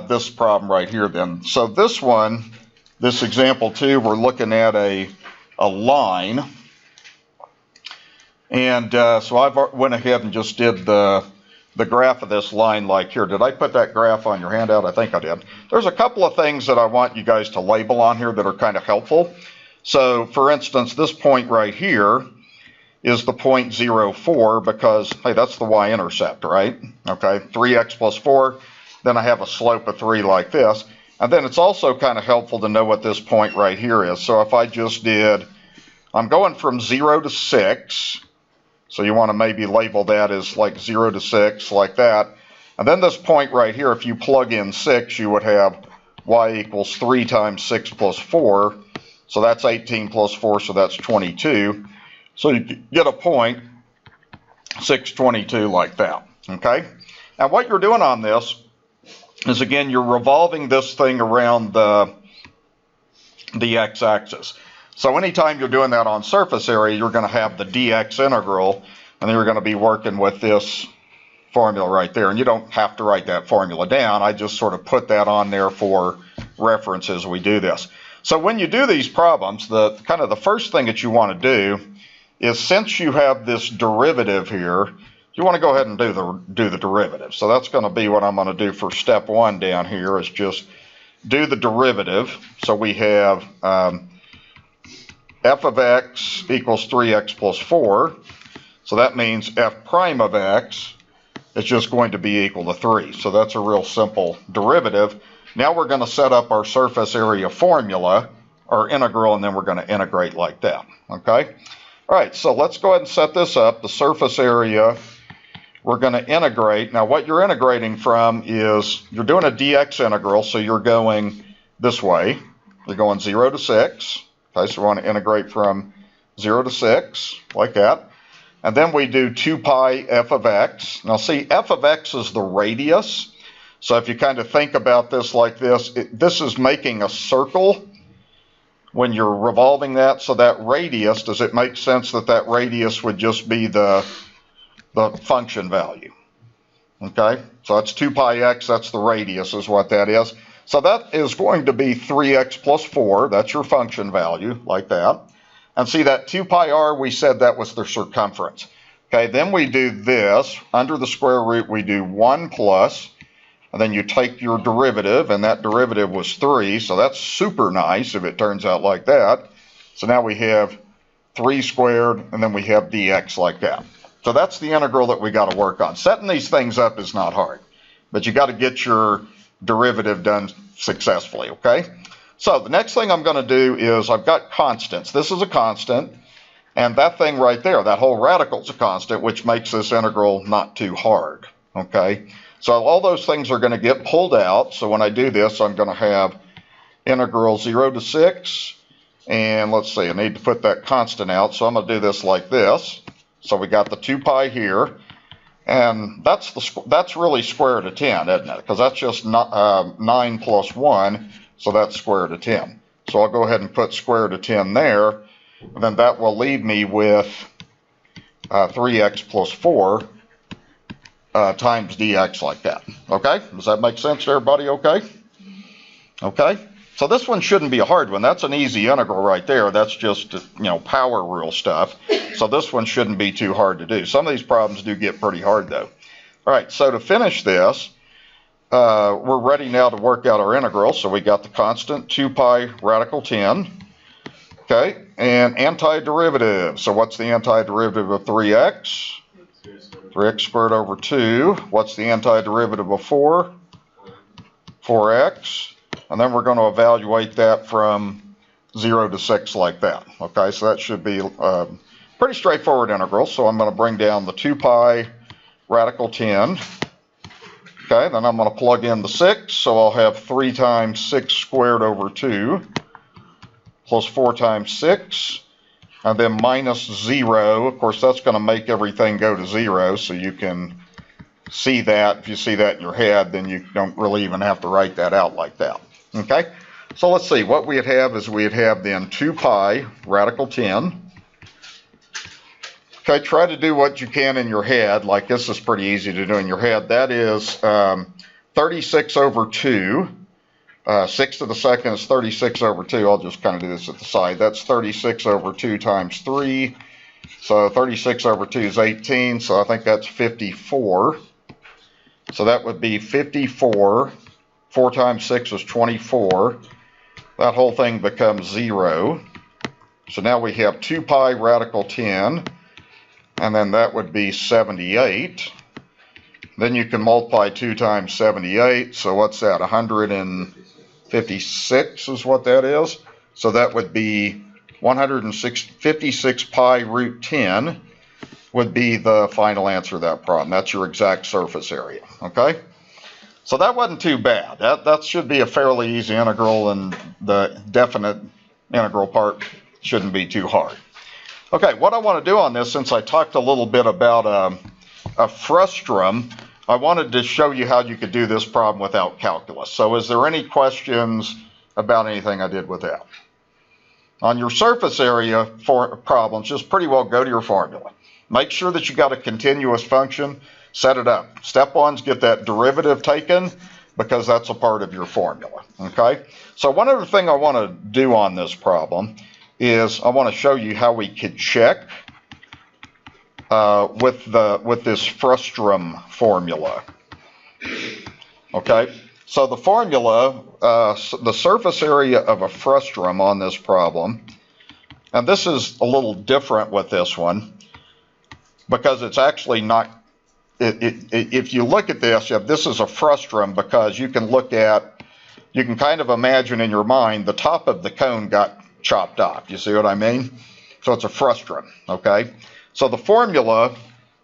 this problem right here then. So this one, this example 2, we're looking at a line. And so I went ahead and just did the graph of this line like here. Did I put that graph on your handout? I think I did. There's a couple of things that I want you guys to label on here that are kind of helpful. So for instance, this point right here is the point 0, 4 because, hey, that's the y-intercept, right? Okay, 3x plus 4. Then I have a slope of 3 like this. And then it's also kind of helpful to know what this point right here is. So if I just did, I'm going from 0 to 6. So you want to maybe label that as like 0 to 6, like that. And then this point right here, if you plug in 6, you would have y equals 3 times 6 plus 4. So that's 18 plus 4, so that's 22. So you get a point, 622, like that, okay? Now what you're doing on this is, again, you're revolving this thing around the x-axis. So anytime you're doing that on surface area, you're going to have the dx integral, and then you're going to be working with this formula right there. And you don't have to write that formula down. I just sort of put that on there for reference as we do this. So when you do these problems, the first thing that you want to do is, since you have this derivative here, you want to go ahead and do the derivative. So that's going to be what I'm going to do for step 1 down here, is just do the derivative. So we have f of x equals 3x plus 4. So that means f prime of x is just going to be equal to 3. So that's a real simple derivative. Now we're going to set up our surface area formula, or integral, and then we're going to integrate like that, okay? All right, so let's go ahead and set this up. The surface area, we're going to integrate. Now what you're integrating from is, you're doing a dx integral, so you're going this way. You're going 0 to 6. Okay, so we want to integrate from 0 to 6, like that. And then we do 2 pi f of x. Now see, f of x is the radius. So if you kind of think about this like this, this is making a circle when you're revolving that. So that radius, does it make sense that that radius would just be the function value? Okay, so that's 2 pi x, that's the radius is what that is. So that is going to be 3x plus 4, that's your function value, like that. And see that 2 pi r, we said that was the circumference. Okay, then we do this, under the square root we do 1 plus, and then you take your derivative, and that derivative was 3, so that's super nice if it turns out like that. So now we have 3 squared, and then we have dx like that. So that's the integral that we got to work on. Setting these things up is not hard, but you got to get your derivative done successfully, okay? So the next thing I'm going to do is, I've got constants. This is a constant, and that thing right there, that whole radical is a constant, which makes this integral not too hard, okay? So all those things are going to get pulled out. So when I do this, I'm going to have integral 0 to 6. And let's see, I need to put that constant out. So I'm going to do this like this. So we got the 2 pi here. And that's really square root of 10, isn't it? Because that's just 9 plus 1. So that's square root of 10. So I'll go ahead and put square root of 10 there. And then that will leave me with 3x plus 4. Times dx like that. Okay? Does that make sense to everybody? Okay? Okay? So this one shouldn't be a hard one. That's an easy integral right there. That's just, power rule stuff. So this one shouldn't be too hard to do. Some of these problems do get pretty hard though. All right, so to finish this, we're ready now to work out our integral. So we got the constant 2 pi radical 10. Okay, and antiderivative. So what's the antiderivative of 3x? 3x squared over 2. What's the antiderivative of 4? 4x. And then we're going to evaluate that from 0 to 6 like that. Okay, so that should be pretty straightforward integral. So I'm going to bring down the 2 pi radical 10. Okay, then I'm going to plug in the 6. So I'll have 3 times 6 squared over 2 plus 4 times 6. And then minus 0, of course that's going to make everything go to 0, so you can see that. If you see that in your head, then you don't really even have to write that out like that. Okay, so let's see, what we'd have is we'd have then 2 pi radical 10. Okay, try to do what you can in your head, like this is pretty easy to do in your head. That is 36 over 2. 6 to the second is 36 over 2. I'll just kind of do this at the side. That's 36 over 2 times 3. So 36 over 2 is 18. So I think that's 54. So that would be 54. 4 times 6 is 24. That whole thing becomes 0. So now we have 2 pi radical 10. And then that would be 78. Then you can multiply 2 times 78. So what's that? 156 is what that is. So that would be 156 pi root 10 would be the final answer to that problem. That's your exact surface area. Okay? So that wasn't too bad. That should be a fairly easy integral, and the definite integral part shouldn't be too hard. Okay, what I want to do on this, since I talked a little bit about a frustrum, I wanted to show you how you could do this problem without calculus. So is there any questions about anything I did with that? On your surface area for problems, just pretty well go to your formula. Make sure that you got a continuous function, set it up. Step 1 is get that derivative taken, because that's a part of your formula. Okay? So one other thing I want to do on this problem is I want to show you how we could check with this frustrum formula. Okay, so the formula, the surface area of a frustrum on this problem, and this is a little different with this one because it's actually not. If you look at this, this is a frustrum because you can kind of imagine in your mind the top of the cone got chopped off. You see what I mean? So it's a frustrum, okay? So the formula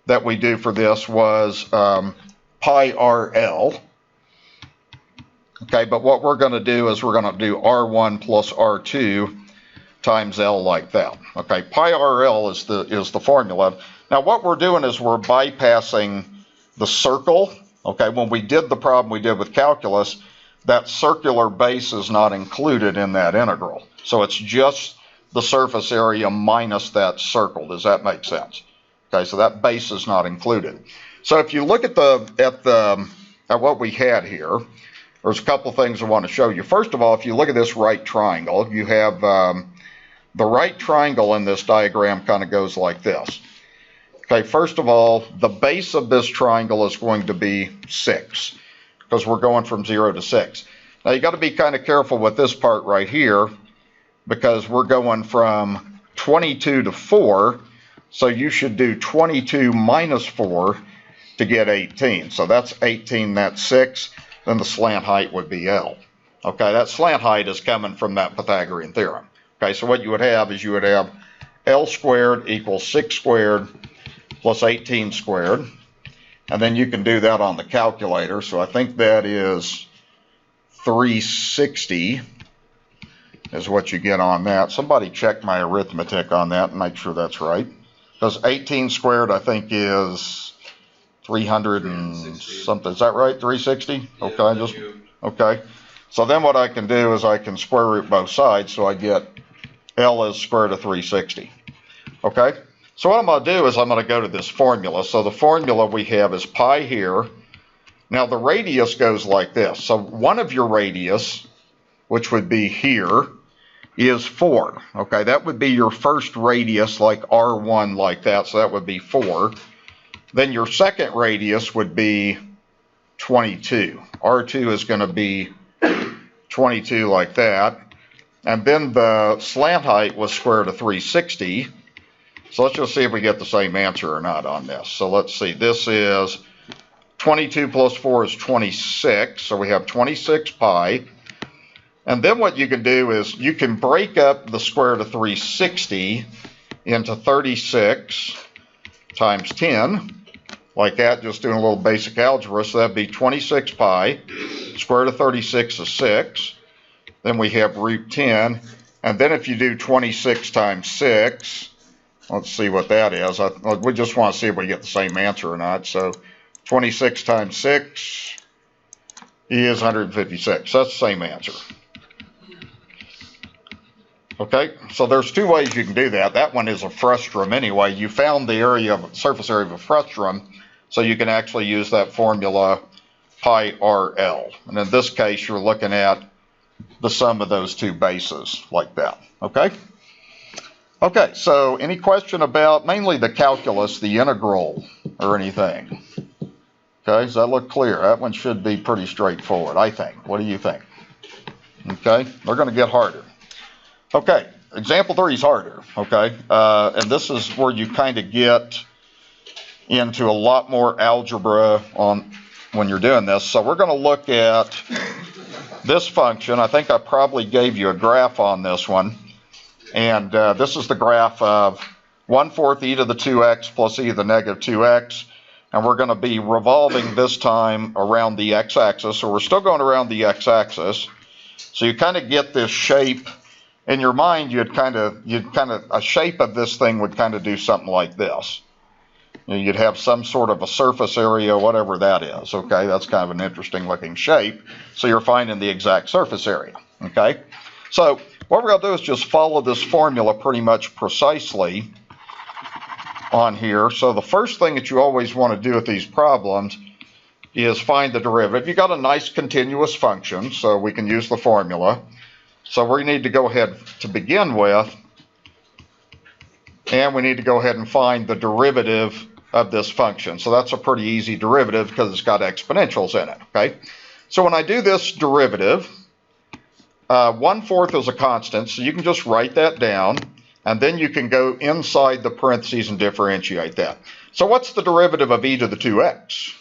that we do for this was pi RL, okay? But what we're going to do is we're going to do R1 plus R2 times L like that, okay? Pi RL is the formula. Now what we're doing is we're bypassing the circle, okay? When we did the problem we did with calculus, that circular base is not included in that integral. So it's just the surface area minus that circle. Does that make sense? Okay, so that base is not included. So if you look at what we had here, there's a couple things I want to show you. First of all, if you look at this right triangle, you have the right triangle in this diagram kind of goes like this. Okay, first of all, the base of this triangle is going to be 6 because we're going from 0 to 6. Now you got to be kind of careful with this part right here because we're going from 22 to 4, so you should do 22 minus 4 to get 18. So that's 18, that's 6, then the slant height would be L. Okay, that slant height is coming from that Pythagorean theorem. Okay, so what you would have is you would have L squared equals 6 squared plus 18 squared. And then you can do that on the calculator. So I think that is 360 is what you get on that. Somebody check my arithmetic on that and make sure that's right. Because 18 squared I think is 300 and something. Is that right? 360? Okay, okay. So then what I can do is I can square root both sides, so I get L is square root of 360. Okay? So what I'm going to do is I'm going to go to this formula. So the formula we have is pi here. Now the radius goes like this. So one of your radius, which would be here, is 4. Okay, that would be your first radius, like R1 like that. So that would be 4. Then your second radius would be 22. R2 is going to be 22 like that. And then the slant height was square root of 360. So let's just see if we get the same answer or not on this. So let's see, this is 22 plus 4 is 26. So we have 26 pi. And then what you can do is you can break up the square root of 360 into 36 times 10. Like that, just doing a little basic algebra. So that'd be 26 pi. Square root of 36 is 6. Then we have root 10. And then if you do 26 times 6, let's see what that is. We just want to see if we get the same answer or not. So 26 times 6 is 156. That's the same answer. Okay, so there's two ways you can do that. That one is a frustrum anyway. You found the surface area of a frustrum, so you can actually use that formula pi RL. And in this case, you're looking at the sum of those two bases like that, okay? Okay, so any question about mainly the calculus, the integral, or anything? Okay, does that look clear? That one should be pretty straightforward, I think. What do you think? Okay, they're going to get harder. Okay, example 3 is harder, okay? And this is where you kind of get into a lot more algebra on when you're doing this. So we're going to look at this function. I think I probably gave you a graph on this one. And this is the graph of 1/4 e to the 2x plus e to the negative 2x. And we're going to be revolving this time around the x-axis. So we're still going around the x-axis. So you kind of get this shape. In your mind, a shape of this thing would kind of do something like this. You'd have some sort of a surface area, whatever that is, okay? That's kind of an interesting looking shape. So you're finding the exact surface area, okay? So what we're going to do is just follow this formula pretty much precisely on here. So the first thing that you always want to do with these problems is find the derivative. You've got a nice continuous function, so we can use the formula. So we need to go ahead to begin with, and we need to go ahead and find the derivative of this function. So that's a pretty easy derivative because it's got exponentials in it, okay? So when I do this derivative, 1/4 is a constant, so you can just write that down, and then you can go inside the parentheses and differentiate that. So what's the derivative of e to the 2x?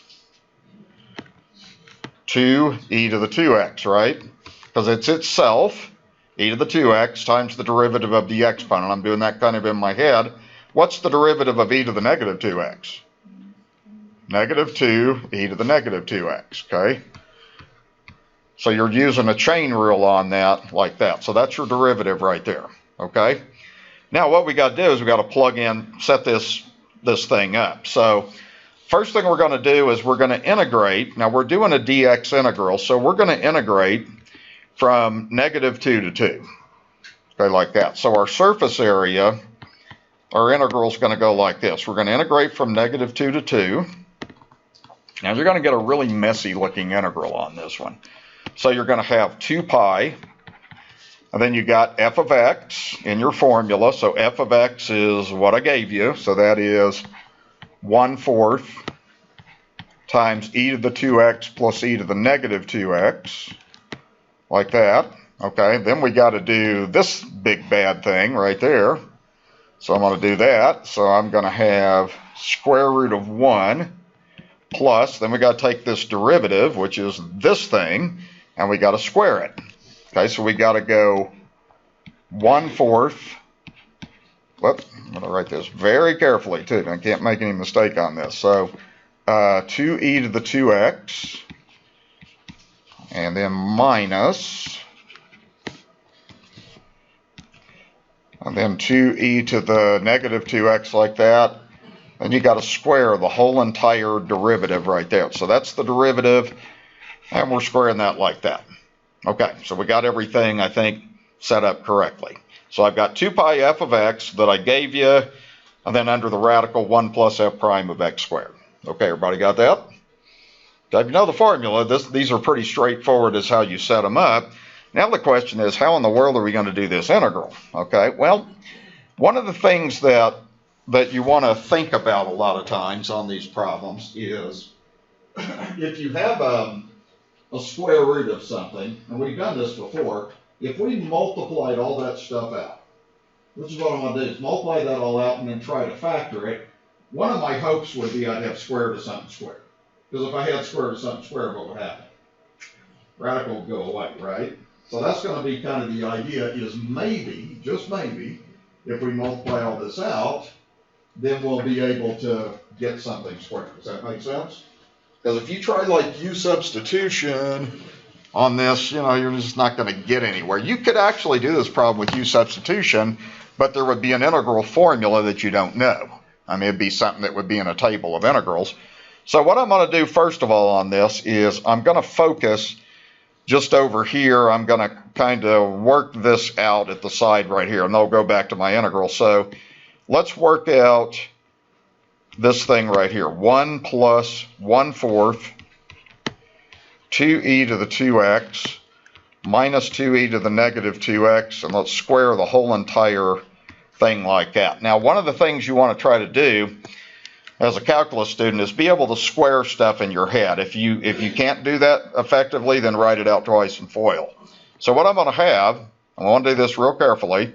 2e to the 2x, right? Because it's itself, e to the 2x times the derivative of the exponent. I'm doing that kind of in my head. What's the derivative of e to the negative 2x? Negative 2e to the negative 2x, okay? So you're using a chain rule on that, like that. So that's your derivative right there, okay? Now what we got to do is we got to plug in, set this thing up. So first thing we're going to do is we're going to integrate. Now we're doing a dx integral, so we're going to integrate from negative 2 to 2, okay, like that. So our surface area, our integral is going to go like this. We're going to integrate from negative 2 to 2. Now you're going to get a really messy looking integral on this one. So you're going to have 2 pi, and then you got f of x in your formula. So f of x is what I gave you. So that is 1/4 times e to the 2x plus e to the negative 2x, like that. Okay, then we got to do this big bad thing right there. So I'm going to do that. So I'm going to have square root of 1 plus, then we got to take this derivative, which is this thing, and we got to square it. Okay, so we got to go 1/4. Whoops, I'm going to write this very carefully too. I can't make any mistake on this. So 2e to the 2x, and then minus, and then 2e to the negative 2x, like that. Then you got to square the whole entire derivative right there. So that's the derivative, and we're squaring that like that. Okay, so we got everything, I think, set up correctly. So I've got 2 pi f of x that I gave you, and then under the radical 1 plus f prime of x squared. Okay, everybody got that? If you know the formula, these are pretty straightforward as how you set them up. Now the question is, how in the world are we going to do this integral? Okay, well, one of the things that you want to think about a lot of times on these problems is if you have a square root of something, and we've done this before, if we multiplied all that stuff out, this is what I'm going to do, is multiply that all out and then try to factor it. One of my hopes would be I'd have square root of something squared. Because if I had square root of something squared, what would happen? Radical would go away, right? So that's going to be kind of the idea, is maybe, just maybe, if we multiply all this out, then we'll be able to get something squared. Does that make sense? Because if you try like u substitution on this, you know, you're just not going to get anywhere. You could actually do this problem with u substitution, but there would be an integral formula that you don't know. I mean, it'd be something that would be in a table of integrals. So what I'm going to do first of all on this is I'm going to focus just over here. I'm going to kind of work this out at the side right here, and I'll go back to my integral. So let's work out this thing right here. 1 plus 1/4 2e to the 2x minus 2e to the negative 2x, and let's square the whole entire thing like that. Now, one of the things you want to try to do as a calculus student is be able to square stuff in your head. If you can't do that effectively, then write it out twice and FOIL. So what I'm going to have, I want to do this real carefully,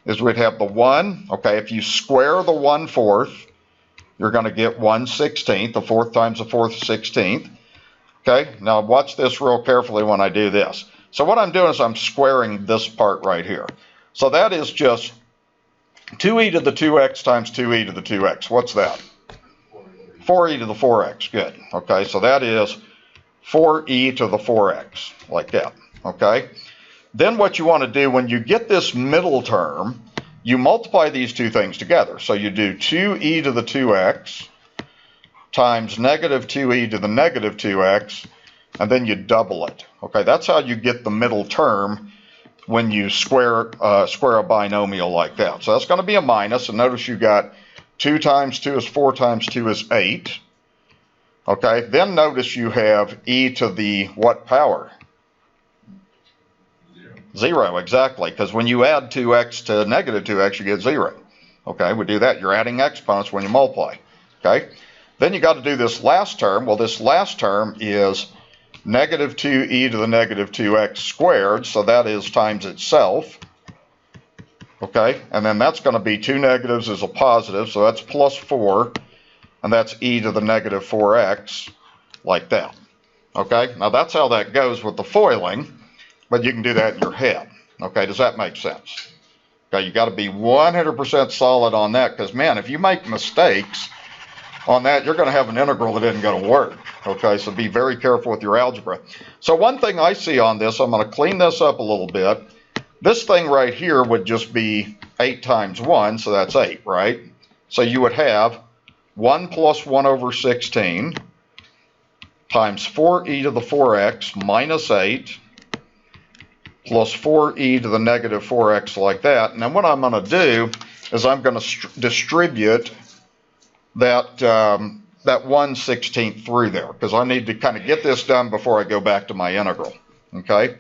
is we'd have the 1, okay, if you square the 1/4, you're going to get 1/16, the 4th times the 4th 16th. Okay, now watch this real carefully when I do this. So what I'm doing is I'm squaring this part right here. So that is just 2e to the 2x times 2e to the 2x. What's that? 4e to the 4x. Good. Okay, so that is 4e to the 4x, like that. Okay? Then what you want to do when you get this middle term, you multiply these two things together. So you do 2e to the 2x times negative 2e to the negative 2x, and then you double it. Okay, that's how you get the middle term when you square a binomial like that. So that's going to be a minus, and notice you got 2 times 2 is 4 times 2 is 8. Okay, then notice you have e to the what power? 0, exactly, because when you add 2x to negative 2x, you get 0. Okay, we do that. You're adding exponents when you multiply. Okay, then you got to do this last term. Well, this last term is negative 2e to the negative 2x squared, so that is times itself. Okay, and then that's going to be 2 negatives is a positive, so that's plus 4, and that's e to the negative 4x, like that. Okay, now that's how that goes with the foiling, but you can do that in your head. Okay, does that make sense? Okay, you got to be 100% solid on that, because man, if you make mistakes on that, you're going to have an integral that isn't going to work. Okay, so be very careful with your algebra. So one thing I see on this, I'm going to clean this up a little bit. This thing right here would just be 8 times 1, so that's 8, right? So you would have 1 plus 1 over 16 times 4e to the 4x minus 8 plus 4e to the negative 4x, like that. And then what I'm going to do is I'm going to distribute that 1/16 through there, because I need to kind of get this done before I go back to my integral. Okay?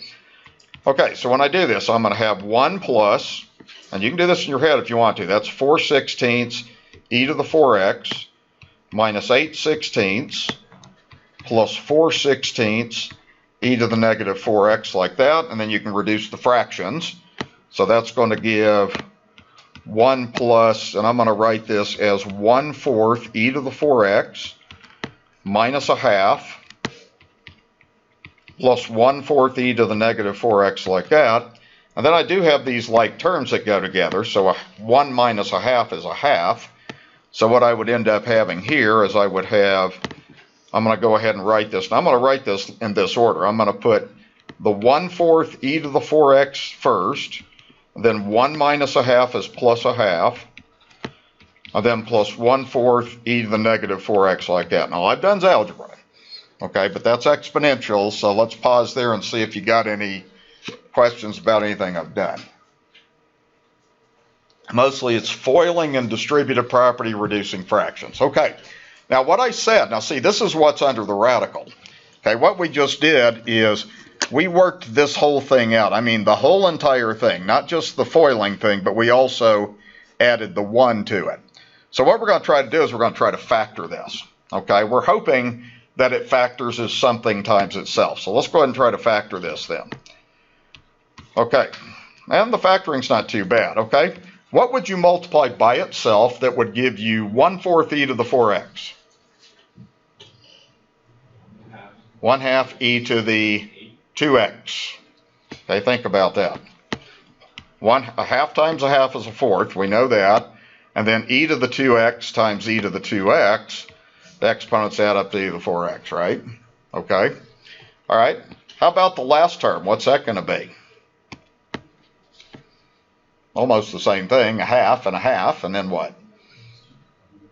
Okay, so when I do this, I'm going to have 1 plus, and you can do this in your head if you want to, that's 4/16 e to the 4x minus 8/16 plus 4/16 e to the negative 4x, like that, and then you can reduce the fractions. So that's going to give 1 plus, and I'm going to write this as 1/4 e to the 4x minus a half plus 1/4 e to the negative 4x, like that. And then I do have these like terms that go together, so 1 minus a half is a half. So what I would end up having here is I would have, I'm going to go ahead and write this, and I'm going to write this in this order. I'm going to put the 1/4 e to the 4x first, then 1 minus a half is plus a half, and then plus 1/4 e to the negative 4x, like that. Now I've done algebra, okay, but that's exponential, so let's pause there and see if you got any questions about anything I've done. Mostly it's foiling and distributive property reducing fractions. Okay, now what I said, now see, this is what's under the radical. Okay, what we just did is we worked this whole thing out. I mean, the whole entire thing, not just the foiling thing, but we also added the 1 to it. So what we're going to try to do is we're going to try to factor this. Okay, we're hoping that it factors as something times itself. So let's go ahead and try to factor this then. Okay, and the factoring's not too bad, okay? What would you multiply by itself that would give you 1/4 e to the 4x? 1/2 e to the 2x. Okay, think about that. A half times a half is a 4th, we know that. And then e to the 2x times e to the 2x, the exponents add up to e to the 4x, right? Okay. All right. How about the last term? What's that going to be? Almost the same thing, a half, and then what?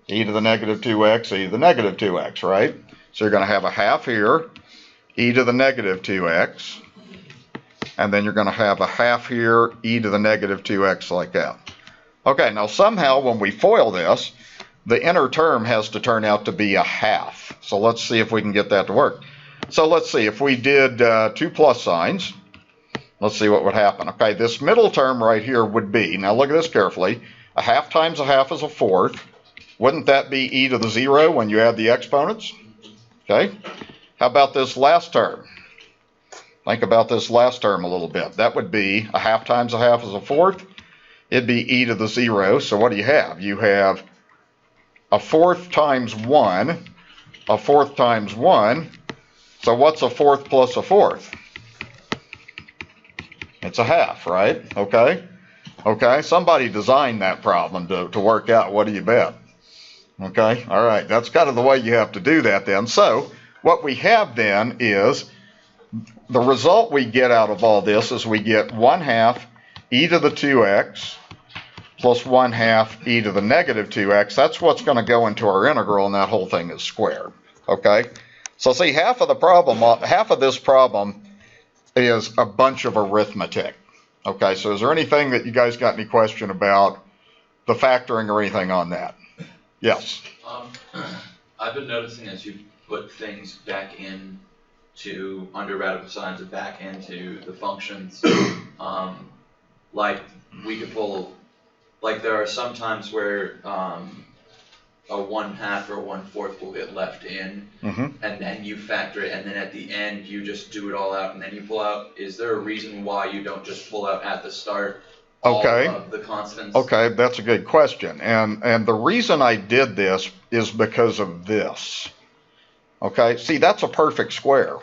E to the negative 2x, e to the negative 2x, right? So you're going to have a half here, e to the negative 2x, and then you're going to have a half here, e to the negative 2x, like that. Okay, now somehow when we FOIL this, the inner term has to turn out to be a half. So let's see if we can get that to work. So let's see, if we did 2 plus signs, let's see what would happen. Okay, this middle term right here would be, now look at this carefully, a half times a half is a fourth. Wouldn't that be e to the 0 when you add the exponents? Okay, how about this last term? Think about this last term a little bit. That would be a half times a half is a fourth. It'd be e to the 0. So what do you have? You have a fourth times 1, a fourth times 1. So what's a fourth plus a fourth? It's a half, right? Okay. Okay, somebody designed that problem to work out. What do you bet? Okay, all right. That's kind of the way you have to do that then. So what we have then is the result we get out of all this is we get 1/2 e to the 2x plus 1/2 e to the negative 2x. That's what's going to go into our integral, and that whole thing is squared. Okay, so see, half of this problem is a bunch of arithmetic. Okay, so is there anything that you guys got any question about the factoring or anything on that? Yes. I've been noticing as you put things back in to under radical signs and back into the functions, like we could pull, like there are some times where a 1/2 or 1/4 will get left in, and then you factor it, and then at the end you just do it all out, and then you pull out. Is there a reason why you don't just pull out at the start all of the constants? Okay, that's a good question. And the reason I did this is because of this. Okay, see, that's a perfect square.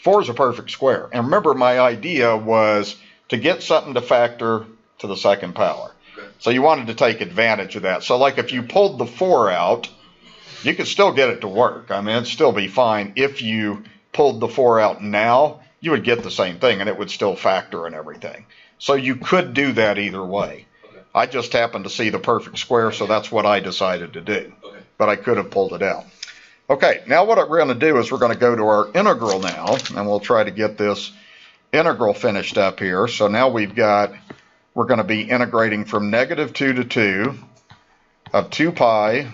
4 is a perfect square. And remember, my idea was to get something to factor to the second power. Okay. So you wanted to take advantage of that. So like if you pulled the 4 out, you could still get it to work. I mean, it'd still be fine. If you pulled the 4 out now, you would get the same thing, and it would still factor and everything. So you could do that either way. Okay. I just happened to see the perfect square, so that's what I decided to do. Okay. But I could have pulled it out. Okay, now what we're going to do is we're going to go to our integral now, and we'll try to get this integral finished up here. So now we're going to be integrating from -2 to 2 of 2 pi,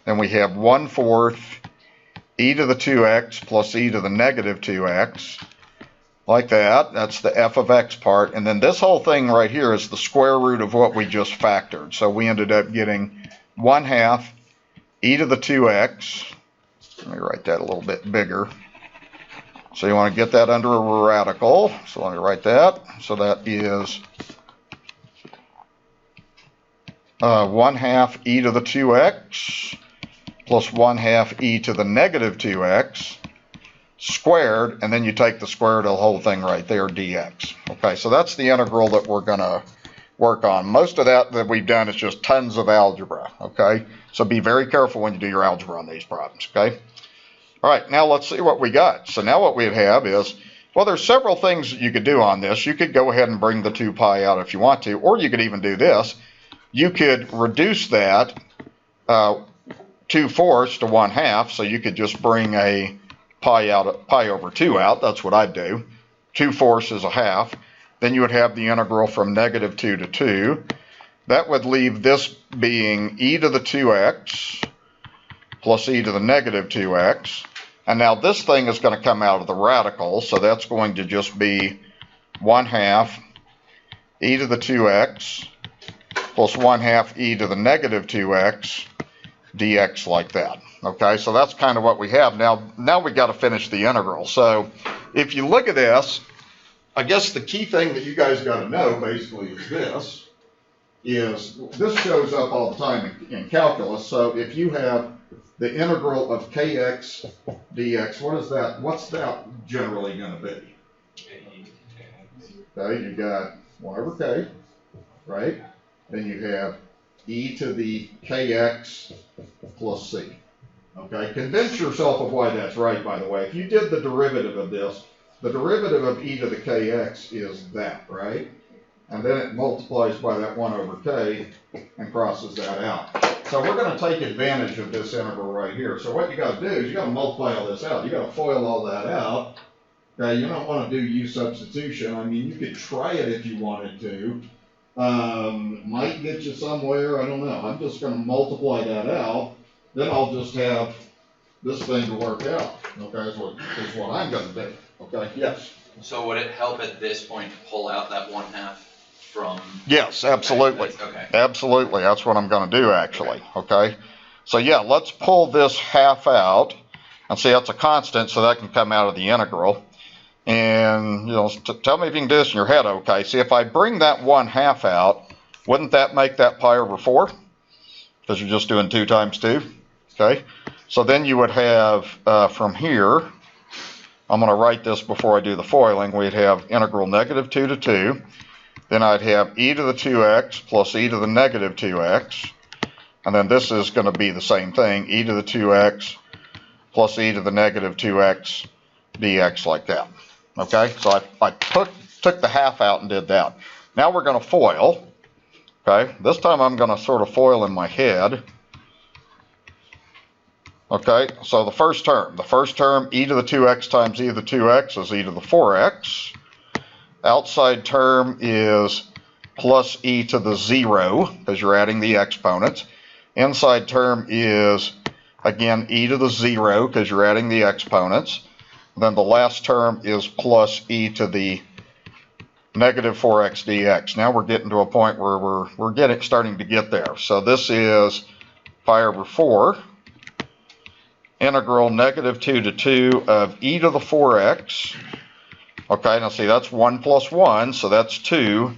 and we have 1/4 e to the 2x plus e to the negative 2x, like that. That's the f of x part, and then this whole thing right here is the square root of what we just factored. So we ended up getting 1/2 e to the 2x. Let me write that a little bit bigger. So you want to get that under a radical. So let me write that. So that is 1/2 e to the 2x plus 1/2 e to the negative 2x squared, and then you take the square root of the whole thing right there, dx. Okay, so that's the integral that we're going to work on. Most of that we've done is just tons of algebra, okay? So be very careful when you do your algebra on these problems, okay? All right, now let's see what we got. So now what we'd have is, well, there's several things that you could do on this. You could go ahead and bring the 2 pi out if you want to, or you could even do this. You could reduce that 2/4 to 1/2, so you could just bring a pi over 2 out. That's what I'd do. 2/4 is a half. Then you would have the integral from -2 to 2. That would leave this being e to the 2x plus e to the negative 2x. And now this thing is going to come out of the radical, so that's going to just be 1/2 e to the 2x plus 1/2 e to the negative 2x dx, like that. Okay, so that's kind of what we have. Now we got to finish the integral. So if you look at this, I guess the key thing that you guys got to know basically is this shows up all the time in calculus. So if you have the integral of kx dx, what's that generally going to be? Okay, you got 1 over k, right? Then you have e to the kx plus c. Okay, convince yourself of why that's right, by the way. If you did the derivative of this, the derivative of e to the kx is that, right? And then it multiplies by that 1 over k and crosses that out. So we're going to take advantage of this integral right here. So what you got to do is you got to multiply all this out. You got to FOIL all that out. Okay, you don't want to do U substitution. I mean, you could try it if you wanted to. Might get you somewhere. I don't know. I'm just going to multiply that out. Then I'll just have this thing to work out. Okay, is what I'm going to do. Okay, yes. So would it help at this point to pull out that 1/2 from? Yes, absolutely. Okay. Absolutely, that's what I'm going to do actually. Okay, so yeah, let's pull this half out, and see that's a constant, so that can come out of the integral. And you know, tell me if you can do this in your head. Okay, see if I bring that 1/2 out, wouldn't that make that pi over 4? Because you're just doing 2 times 2. Okay, so then you would have from here, I'm going to write this before I do the foiling, we'd have integral -2 to 2. Then I'd have e to the 2x plus e to the negative 2x. And then this is going to be the same thing, e to the 2x plus e to the negative 2x dx, like that. Okay, so I took the half out and did that. Now we're going to FOIL. Okay, this time I'm going to sort of FOIL in my head. Okay, so the first term, e to the 2x times e to the 2x is e to the 4x. Outside term is plus e to the 0, because you're adding the exponents. Inside term is, again, e to the 0, because you're adding the exponents. Then the last term is plus e to the negative 4x dx. Now we're getting to a point where we're starting to get there. So this is pi over 4, integral -2 to 2 of e to the 4x. Okay, now see, that's 1 plus 1, so that's 2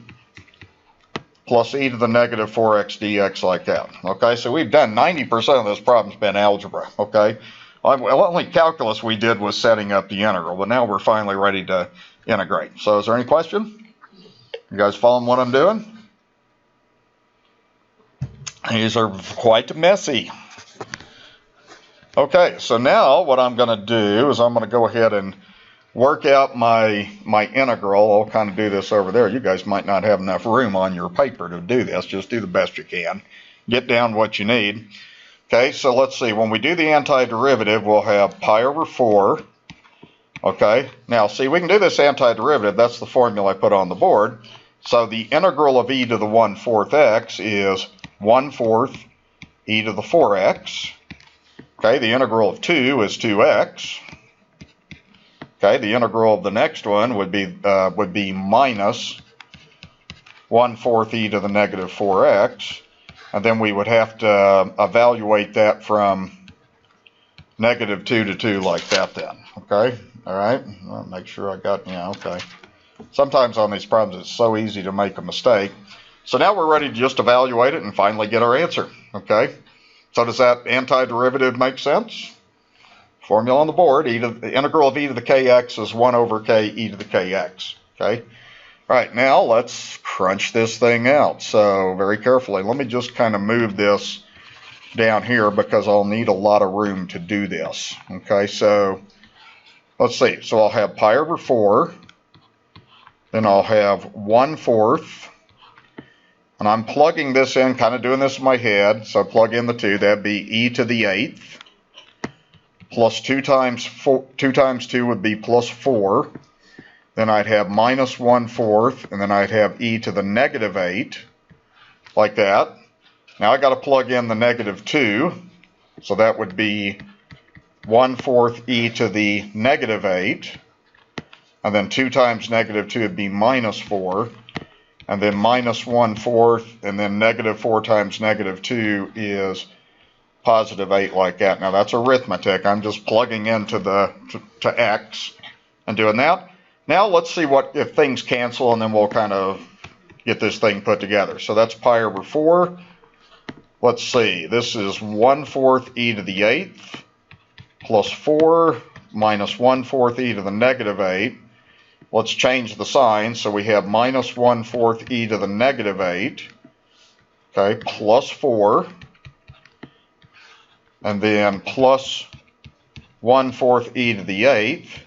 plus e to the negative 4x dx, like that. Okay, so we've done 90% of this problem's been algebra. Okay, only calculus we did was setting up the integral, but now we're finally ready to integrate. So is there any question? You guys following what I'm doing? These are quite messy. Okay, so now what I'm going to do is I'm going to go ahead and work out my integral. I'll kind of do this over there. You guys might not have enough room on your paper to do this. Just do the best you can. Get down what you need. Okay, so let's see. When we do the antiderivative, we'll have pi over 4. Okay, now see, we can do this antiderivative. That's the formula I put on the board. So the integral of e to the 1/4 x is 1/4 e to the 4x. Okay, the integral of 2 is 2x. Okay, the integral of the next one would be minus 1/4 e to the negative 4x. And then we would have to evaluate that from -2 to 2, like that then. Okay, all right, I'll make sure I got, yeah, okay. Sometimes on these problems it's so easy to make a mistake. So now we're ready to just evaluate it and finally get our answer. Okay, so does that antiderivative make sense? Formula on the board, the integral of e to the kx is 1 over k e to the kx. Okay, all right, now let's crunch this thing out. So very carefully, let me just kind of move this down here because I'll need a lot of room to do this. Okay, so let's see. So I'll have pi over 4, then I'll have 1/4, and I'm plugging this in, kind of doing this in my head. So plug in the 2, that'd be e to the 8th, plus 2 times 2 would be plus 4. Then I'd have minus 1/4, and then I'd have e to the negative 8, like that. Now I got to plug in the -2, so that would be 1/4 e to the negative 8, and then 2 times -2 would be minus 4, and then minus 1/4, and then -4 times -2 is positive 8, like that. Now that's arithmetic. I'm just plugging into to x and doing that. Now let's see what if things cancel, and then we'll kind of get this thing put together. So that's pi over 4. Let's see, this is 1/4 e to the 8th plus 4 minus 1/4 e to the negative 8. Let's change the sign, so we have minus 1/4 e to the negative 8, okay, plus 4, and then plus 1/4 e to the 8th.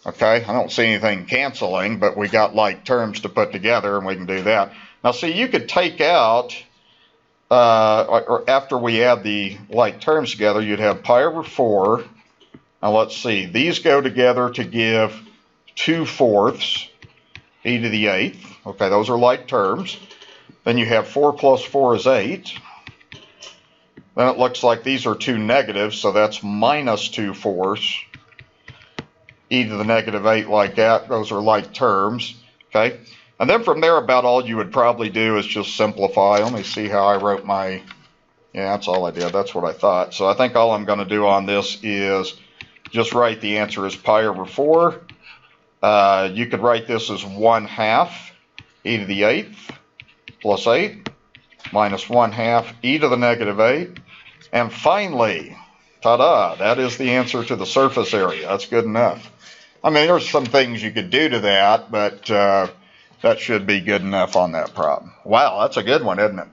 Okay, I don't see anything canceling, but we got like terms to put together, and we can do that. Now see, you could take out, or after we add the like terms together, you'd have pi over 4. Now let's see, these go together to give 2/4 e to the 8th. Okay, those are like terms. Then you have 4 plus 4 is 8. Then it looks like these are two negatives, so that's minus 2 fourths. E to the negative 8 like that. Those are like terms. Okay. And then from there, about all you would probably do is just simplify. Let me see how I wrote my... Yeah, that's all I did. That's what I thought. So I think all I'm going to do on this is just write the answer as pi over 4. You could write this as 1/2 e to the 8th plus 8 minus 1/2 e to the negative 8. And finally, ta-da, that is the answer to the surface area. That's good enough. I mean, there's some things you could do to that, but that should be good enough on that problem. Wow, that's a good one, isn't it?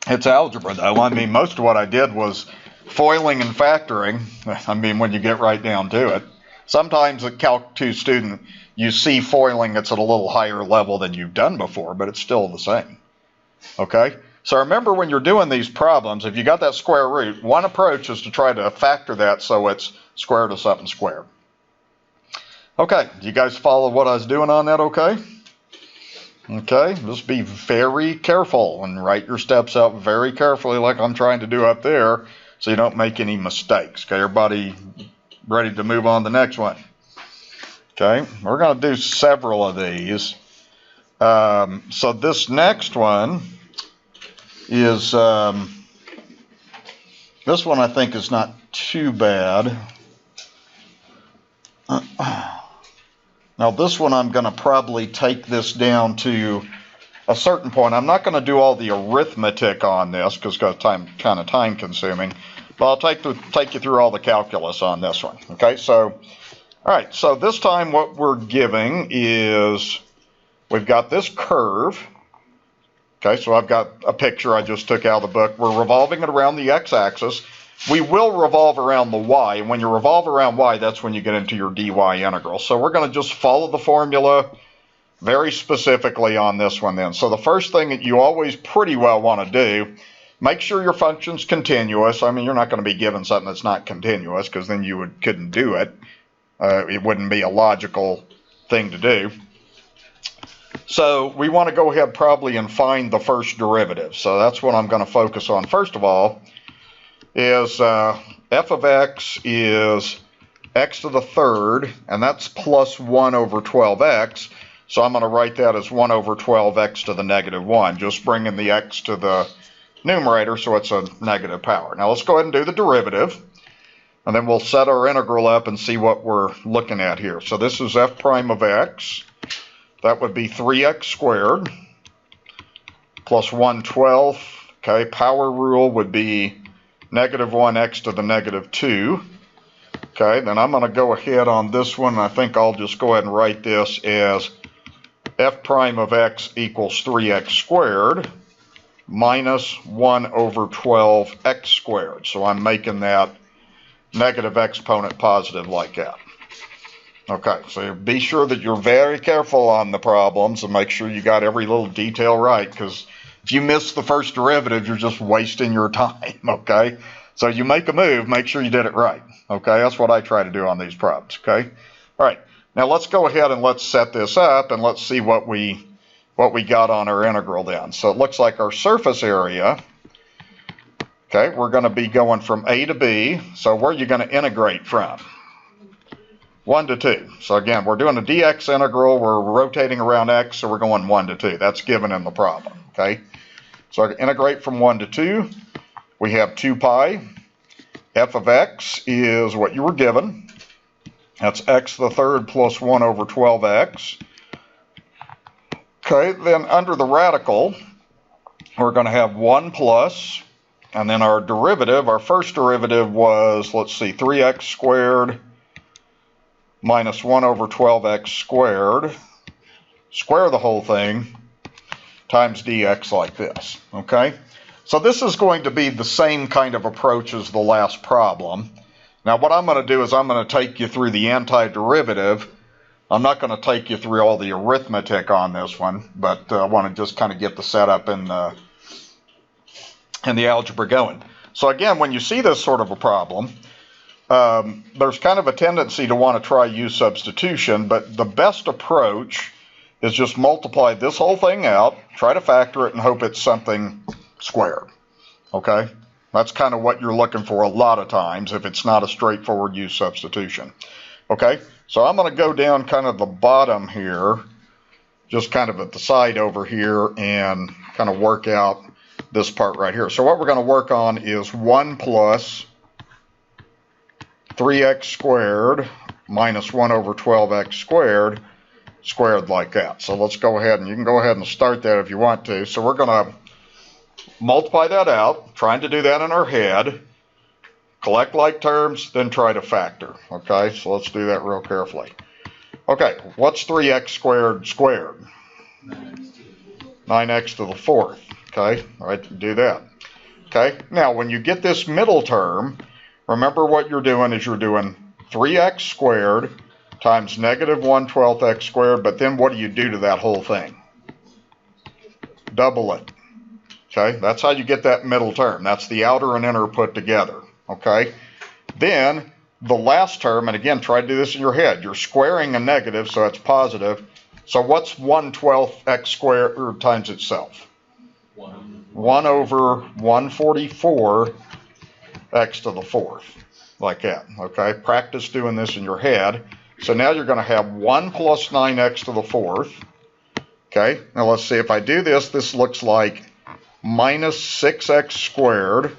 It's algebra, though. I mean, most of what I did was foiling and factoring. I mean, when you get right down to it. Sometimes a Calc 2 student, you see foiling that's at a little higher level than you've done before, but it's still the same. Okay? So remember, when you're doing these problems, if you got that square root, one approach is to try to factor that so it's square root of something squared. Okay, you guys follow what I was doing on that, okay? Okay, just be very careful and write your steps out very carefully like I'm trying to do up there so you don't make any mistakes. Okay, everybody ready to move on to the next one? Okay, we're going to do several of these. So this next one is, this one I think is not too bad. Now this one I'm going to probably take this down to a certain point. I'm not going to do all the arithmetic on this because it's kind of time consuming, but I'll take you through all the calculus on this one. Okay, so all right, so this time what we're giving is we've got this curve. Okay, so I've got a picture I just took out of the book. We're revolving it around the x-axis. We will revolve around the y, and when you revolve around y, that's when you get into your dy integral. So we're going to just follow the formula very specifically on this one then. So the first thing that you always pretty well want to do, make sure your function's continuous. I mean, you're not going to be given something that's not continuous because then you couldn't do it. It wouldn't be a logical thing to do. So we want to go ahead probably and find the first derivative. So that's what I'm going to focus on first of all. Is f of x is x to the third, and that's plus 1 over 12x. So I'm going to write that as 1 over 12x to the negative 1, just bringing the x to the numerator so it's a negative power. Now let's go ahead and do the derivative, and then we'll set our integral up and see what we're looking at here. So this is f prime of x. That would be 3x squared plus 1/12. Okay, power rule would be negative 1x to the negative 2. Okay, then I'm going to go ahead on this one. I think I'll just go ahead and write this as f prime of x equals 3x squared minus 1 over 12x squared. So I'm making that negative exponent positive like that. Okay, so be sure that you're very careful on the problems and make sure you got every little detail right, because if you miss the first derivative, you're just wasting your time, okay? So you make a move, make sure you did it right, okay? That's what I try to do on these problems, okay? All right, now let's go ahead and let's set this up and let's see what we got on our integral then. So it looks like our surface area, okay, we're going to be going from A to B. So where are you going to integrate from? 1 to 2. So again, we're doing a dx integral. We're rotating around x, so we're going 1 to 2. That's given in the problem, okay? So I integrate from 1 to 2. We have 2 pi. F of x is what you were given. That's x to the third plus 1 over 12x. Okay, then under the radical, we're going to have 1 plus, and then our derivative, our first derivative was, let's see, 3x squared minus 1 over 12x squared, square the whole thing, times dx like this, okay? So this is going to be the same kind of approach as the last problem. Now what I'm going to do is I'm going to take you through the antiderivative. I'm not going to take you through all the arithmetic on this one, but I want to just kind of get the setup and the algebra going. So again, when you see this sort of a problem, there's kind of a tendency to want to try u substitution, but the best approach is just multiply this whole thing out, try to factor it, and hope it's something squared. Okay? That's kind of what you're looking for a lot of times if it's not a straightforward u substitution. Okay? So I'm going to go down kind of the bottom here, just kind of at the side over here, and kind of work out this part right here. So what we're going to work on is 1 plus 3x squared minus 1 over 12x squared, squared like that. So let's go ahead, and you can go ahead and start that if you want to. So we're going to multiply that out, trying to do that in our head, collect like terms, then try to factor. Okay, so let's do that real carefully. Okay, what's 3x squared squared? 9x to the fourth. Okay, all right, do that. Okay, now when you get this middle term, remember what you're doing is you're doing 3x squared times negative 1/12 x squared, but then what do you do to that whole thing? Double it. Okay, that's how you get that middle term. That's the outer and inner put together. Okay, then the last term, and again, try to do this in your head. You're squaring a negative, so it's positive. So what's 1/12 x squared times itself? 1 over 144 x to the fourth, like that. Okay, practice doing this in your head. So now you're going to have 1 plus 9x to the fourth. Okay, now let's see, if I do this, this looks like minus 6x squared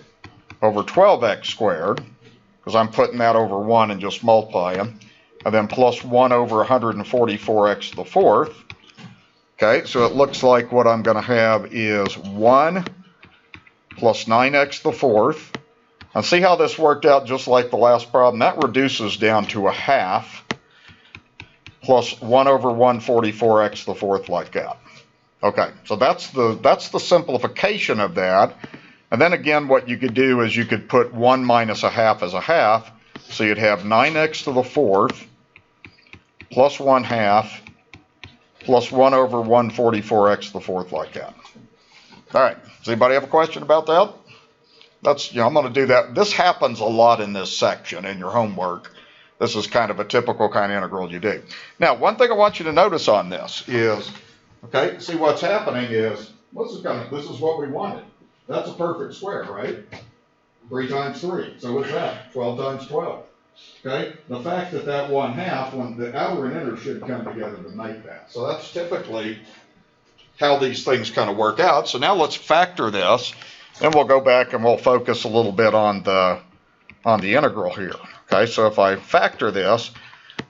over 12x squared, because I'm putting that over 1 and just multiplying, and then plus 1 over 144x to the fourth. Okay, so it looks like what I'm going to have is 1 plus 9x to the fourth. And see how this worked out just like the last problem? That reduces down to a half plus 1 over 144x to the fourth, like that. Okay, so that's the simplification of that. And then again, what you could do is you could put 1 minus a half as a half. So you'd have 9x to the fourth plus 1/2 plus 1 over 144x to the fourth, like that. All right, does anybody have a question about that? That's, I'm going to do that. This happens a lot in this section in your homework. This is kind of a typical kind of integral you do. Now, one thing I want you to notice on this is, okay, see what's happening is, this is what we wanted. That's a perfect square, right? 3 times 3. So what's that? 12 times 12. Okay? The fact that that 1/2, when the outer and inner should come together to make that. So that's typically how these things kind of work out. So now let's factor this, and we'll go back and we'll focus a little bit on the integral here. Okay, so if I factor this,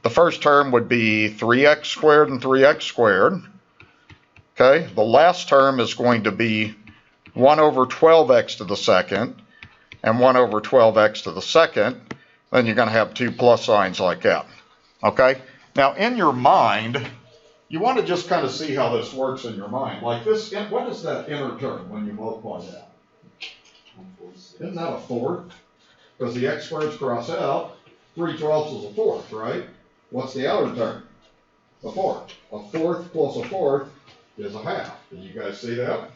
the first term would be 3x squared and 3x squared. Okay, the last term is going to be 1 over 12x to the second and 1 over 12x to the second. Then you're going to have 2 plus signs like that. Okay, now in your mind, you want to just kind of see how this works in your mind. Like this, what is that inner term when you multiply that? Isn't that a fourth? Because the x squareds cross out, 3/12 is a fourth, right? What's the outer term? A fourth. A fourth plus a fourth is a half. Did you guys see that?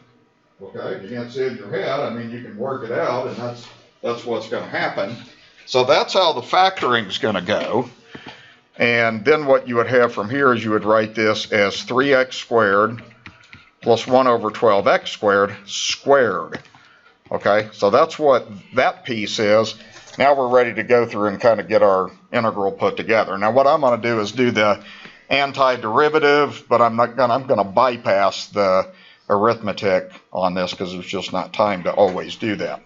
Okay, you can't see it in your head. I mean, you can work it out, and that's what's going to happen. So that's how the factoring is going to go. And then what you would have from here is you would write this as 3x squared plus 1 over 12x squared squared. Okay, so that's what that piece is. Now we're ready to go through and kind of get our integral put together. Now what I'm going to do is do the antiderivative, but I'm going to bypass the arithmetic on this because there's just not time to always do that.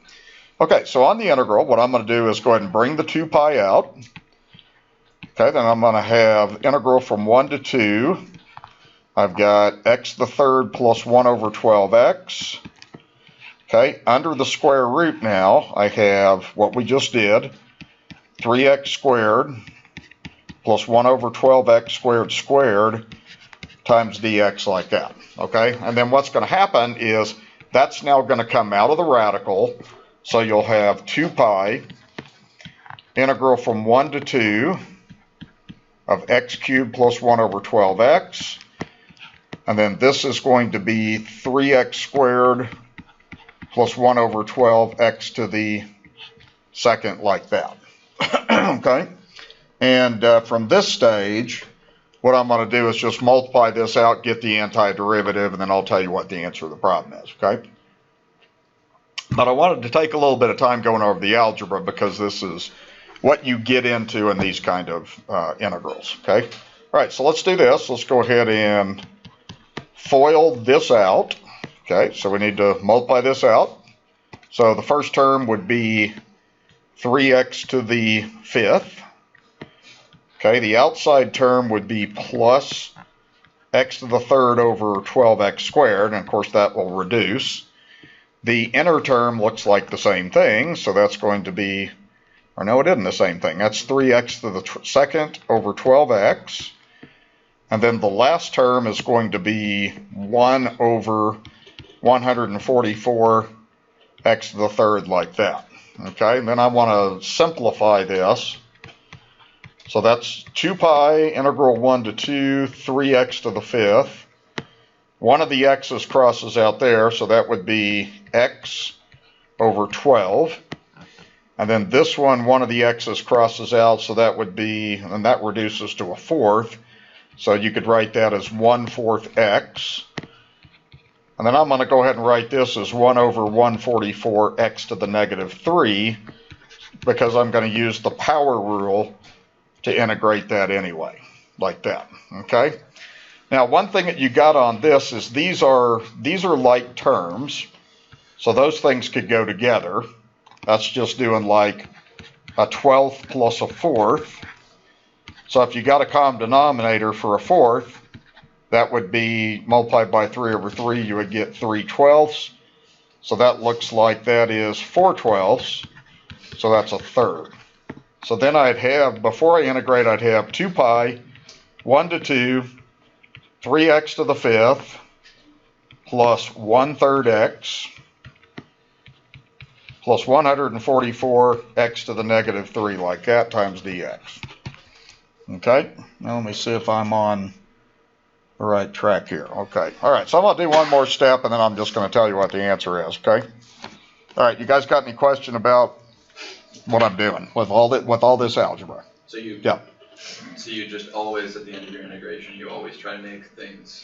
Okay, so on the integral, what I'm going to do is go ahead and bring the 2 pi out. Okay, then I'm going to have integral from 1 to 2. I've got x to the third plus 1 over 12x. Okay, under the square root now, I have what we just did, 3x squared plus 1 over 12x squared squared times dx, like that. Okay, and then what's going to happen is that's now going to come out of the radical. So you'll have 2 pi integral from 1 to 2 of x cubed plus 1 over 12x. And then this is going to be 3x squared plus 1 over 12x to the second, like that. Okay? And from this stage, what I'm going to do is just multiply this out, get the antiderivative, and then I'll tell you what the answer to the problem is. Okay? But I wanted to take a little bit of time going over the algebra because this is what you get into in these kind of integrals, okay? All right, so let's do this. Let's go ahead and FOIL this out. Okay, so we need to multiply this out. So the first term would be 3x to the 5th. Okay, the outside term would be plus x to the 3rd over 12x squared, and of course that will reduce. The inner term looks like the same thing, so that's going to be, or no, it isn't the same thing. That's 3x to the 2nd over 12x. And then the last term is going to be 1 over 144 x to the 3rd, like that. Okay, and then I want to simplify this. So that's 2 pi integral 1 to 2, 3x to the 5th. One of the x's crosses out there, so that would be x over 12. And then this one of the x's crosses out, so that would be, and that reduces to a 4th. So you could write that as 1/4 x. And then I'm going to go ahead and write this as 1 over 144 x to the negative 3, because I'm going to use the power rule to integrate that anyway, like that, okay? Now, one thing that you got on this is these are like terms, so those things could go together. That's just doing like a 12th plus a 4th. So if you got a common denominator for a 4th, that would be multiplied by 3 over 3, you would get 3/12. So that looks like that is 4/12. So that's a 1/3. So then I'd have, before I integrate, I'd have 2 pi, 1 to 2, 3x to the 5th, plus 1/3 x, plus 144 x to the negative 3, like that, times dx. Okay, now let me see if I'm on the right track here. Okay, all right, so I'm going to do one more step, and then I'm just going to tell you what the answer is, okay? All right, you guys got any question about what I'm doing with all this algebra? So you just always, at the end of your integration, you always try to make things,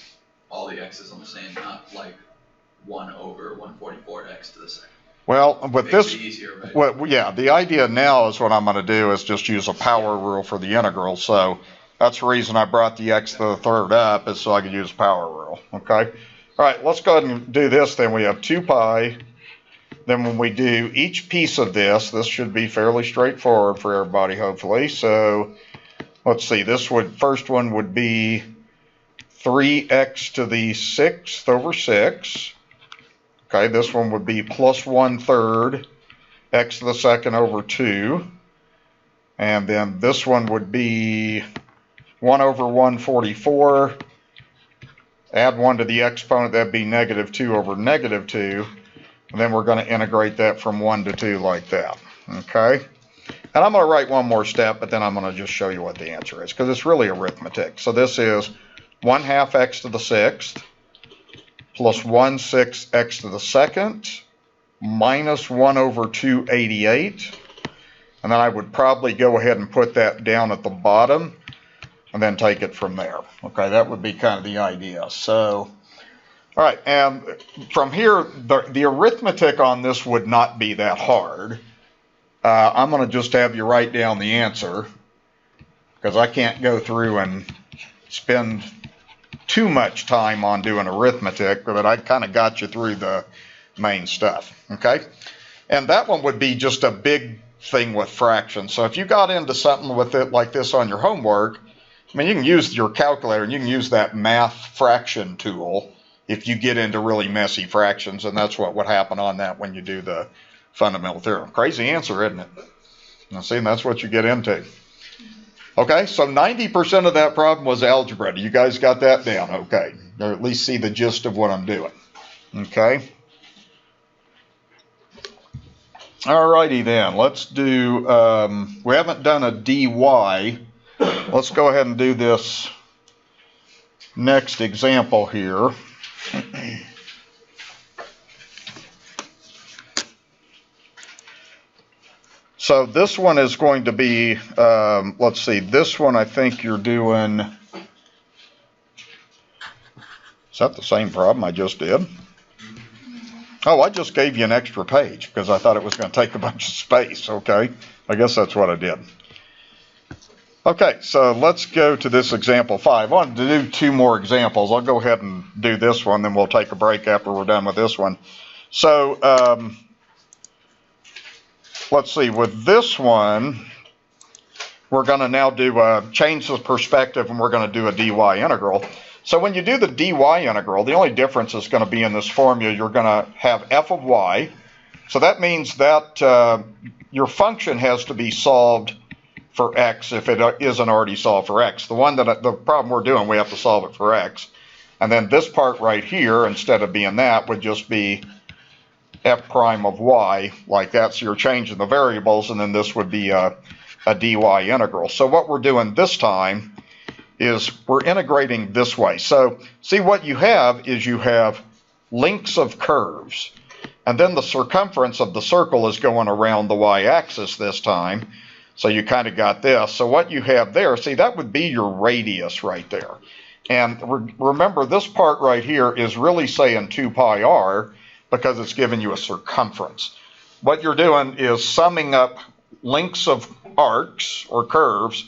all the x's on the same, not like 1 over 144 x to the 2nd. Well, with this, easier, right? yeah, the idea now is what I'm going to do is just use a power rule for the integral. So that's the reason I brought the x to the 3rd up, is so I could use power rule, okay? All right, let's go ahead and do this then. We have 2 pi. Then when we do each piece of this should be fairly straightforward for everybody, hopefully. So let's see, first one would be 3x to the 6th over 6. Okay, this one would be plus 1/3 x to the 2nd over 2. And then this one would be 1 over 144. Add 1 to the exponent, that'd be negative 2 over negative 2. And then we're going to integrate that from 1 to 2 like that. Okay? And I'm going to write one more step, but then I'm going to just show you what the answer is, because it's really arithmetic. So this is 1/2 x to the 6th plus 1/6 x to the 2nd minus 1 over 288. And then I would probably go ahead and put that down at the bottom and then take it from there. Okay, that would be kind of the idea. So, all right, and from here, the arithmetic on this would not be that hard. I'm going to just have you write down the answer, because I can't go through and spend too much time on doing arithmetic, but I kind of got you through the main stuff, okay? And that one would be just a big thing with fractions. So if you got into something with it like this on your homework, I mean, you can use your calculator and you can use that math fraction tool if you get into really messy fractions, and that's what would happen on that when you do the fundamental theorem. Crazy answer, isn't it? Now, see, that's what you get into. Okay, so 90% of that problem was algebra. You guys got that down? Okay, or at least see the gist of what I'm doing. Okay. Alrighty then, let's do, we haven't done a dy. Let's go ahead and do this next example here. So this one is going to be, let's see, this one I think you're doing, is that the same problem I just did? Oh, I just gave you an extra page because I thought it was going to take a bunch of space, okay? I guess that's what I did. Okay, so let's go to this example 5. I wanted to do 2 more examples. I'll go ahead and do this one, then we'll take a break after we're done with this one. So, let's see, with this one, we're going to now do change the perspective, and we're going to do a dy integral. So when you do the dy integral, the only difference is going to be in this formula. You're going to have f of y. So that means that your function has to be solved for x if it isn't already solved for x. The problem we're doing, we have to solve it for x. And then this part right here, instead of being that, would just be f prime of y, like that. So you're changing the variables, and then this would be a dy integral. So what we're doing this time is we're integrating this way. So see, what you have is you have lengths of curves, and then the circumference of the circle is going around the y-axis this time. So you kind of got this. So what you have there, see, that would be your radius right there. And remember, this part right here is really saying 2 pi r because it's giving you a circumference. What you're doing is summing up lengths of arcs or curves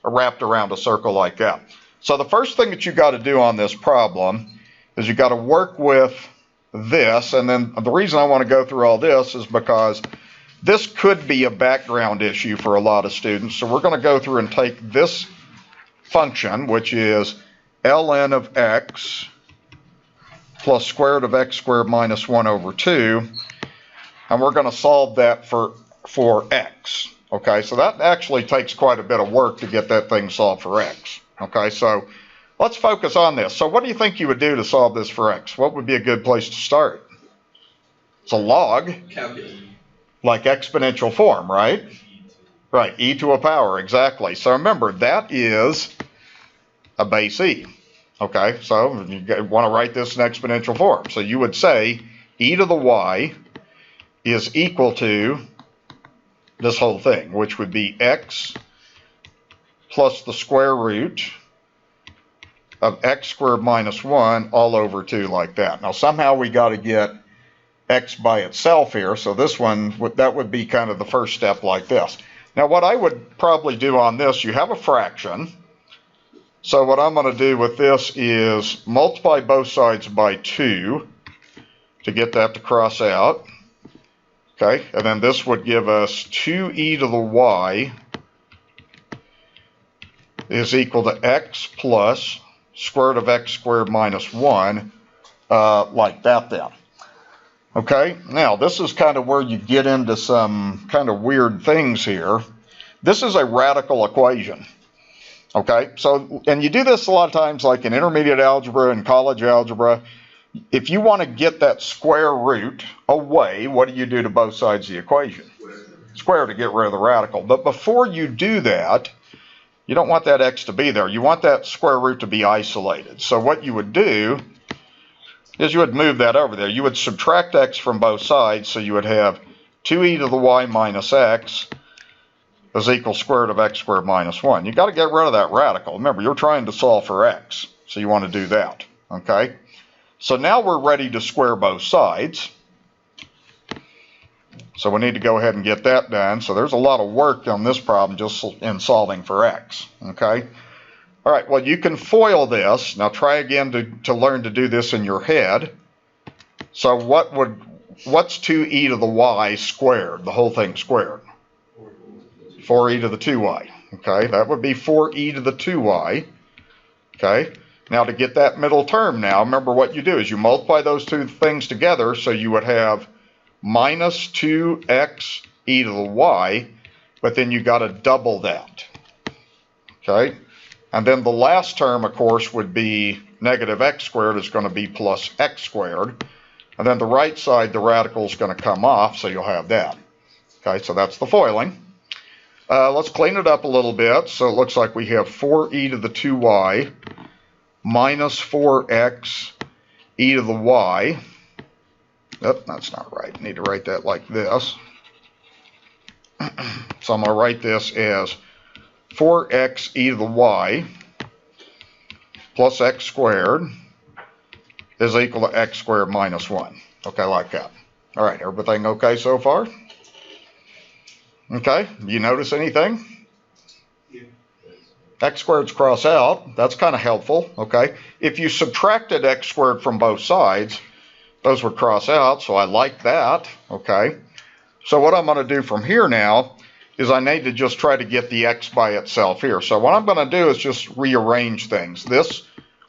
wrapped around a circle like that. So the first thing that you got to do on this problem is you got to work with this. And then the reason I want to go through all this is because this could be a background issue for a lot of students. So we're going to go through and take this function, which is ln of x plus square root of x squared minus 1 over 2, and we're going to solve that for x. Okay, so that actually takes quite a bit of work to get that thing solved for x. Okay, so let's focus on this. So what do you think you would do to solve this for x? What would be a good place to start? It's a log. Calculus. Like exponential form, right? Right, e to a power, exactly. So remember, that is a base e. Okay, so you want to write this in exponential form. So you would say e to the y is equal to this whole thing, which would be x plus the square root of x squared minus 1 all over 2, like that. Now somehow we got to get x by itself here, so this one, that would be kind of the first step like this. Now what I would probably do on this, you have a fraction. So what I'm going to do with this is multiply both sides by 2 to get that to cross out. Okay, and then this would give us 2e to the y is equal to x plus square root of x squared minus 1, like that then. Okay, now this is kind of where you get into some kind of weird things here. This is a radical equation. Okay, so, and you do this a lot of times like in intermediate algebra and college algebra. If you want to get that square root away, what do you do to both sides of the equation? Square to get rid of the radical. But before you do that, you don't want that x to be there. You want that square root to be isolated. So what you would do is you would move that over there. You would subtract x from both sides, so you would have 2e to the y minus x is equal square root of x squared minus 1. You got to get rid of that radical. Remember, you're trying to solve for x, so you want to do that. Okay? So now we're ready to square both sides. So we need to go ahead and get that done. So there's a lot of work on this problem just in solving for x. Okay? All right, well, you can FOIL this. Now try again to learn to do this in your head. So what's 2e to the y squared, the whole thing squared? 4e to the 2y. Okay, that would be 4e to the 2y. Okay, now to get that middle term now, remember what you do is you multiply those two things together, so you would have minus 2x e to the y, but then you got to double that. Okay, and then the last term, of course, would be negative x squared is going to be plus x squared. And then the right side, the radical is going to come off, so you'll have that. Okay, so that's the foiling. Let's clean it up a little bit. So it looks like we have 4e to the 2y minus 4x e to the y. Oh, that's not right. I need to write that like this. So I'm going to write this as 4x e to the y plus x squared is equal to x squared minus 1. Okay, like that. All right, everything okay so far? Okay, you notice anything? Yeah. X squared's cross out. That's kind of helpful, okay? If you subtracted x squared from both sides, those would cross out, so I like that, okay? So what I'm going to do from here now is I need to just try to get the x by itself here. So what I'm going to do is just rearrange things. This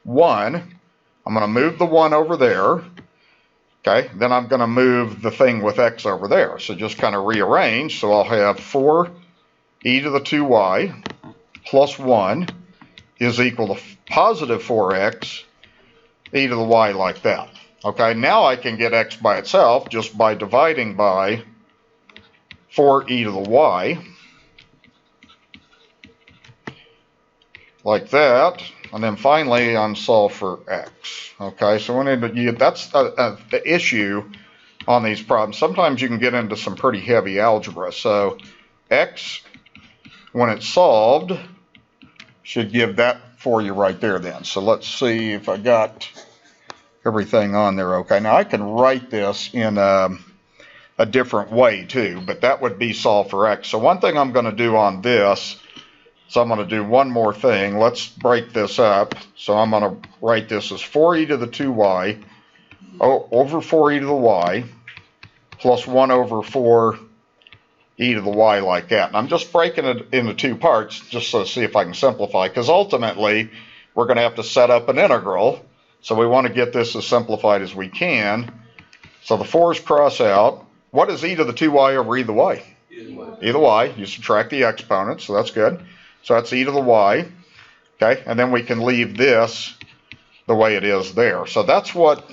1, I'm going to move the 1 over there, okay? Then I'm going to move the thing with x over there. So just kind of rearrange. So I'll have 4e to the 2y plus 1 is equal to positive 4x e to the y like that. Okay, now I can get x by itself just by dividing by 4e to the y, like that, and then finally I'm solve for x. Okay, so that's the issue on these problems. Sometimes you can get into some pretty heavy algebra. So x, when it's solved, should give that for you right there then. So let's see if I got everything on there okay. Now I can write this in a different way too, but that would be solve for x. So one thing I'm going to do on this, so I'm going to do one more thing. Let's break this up. So I'm going to write this as 4e to the 2y over 4e to the y plus 1 over 4e to the y like that. And I'm just breaking it into two parts just to see if I can simplify, because ultimately we're going to have to set up an integral. So we want to get this as simplified as we can. So the 4's cross out. What is e to the 2y over e to the y? E to the y. E to the y. You subtract the exponent, so that's good. So that's e to the y. Okay, and then we can leave this the way it is there. So that's what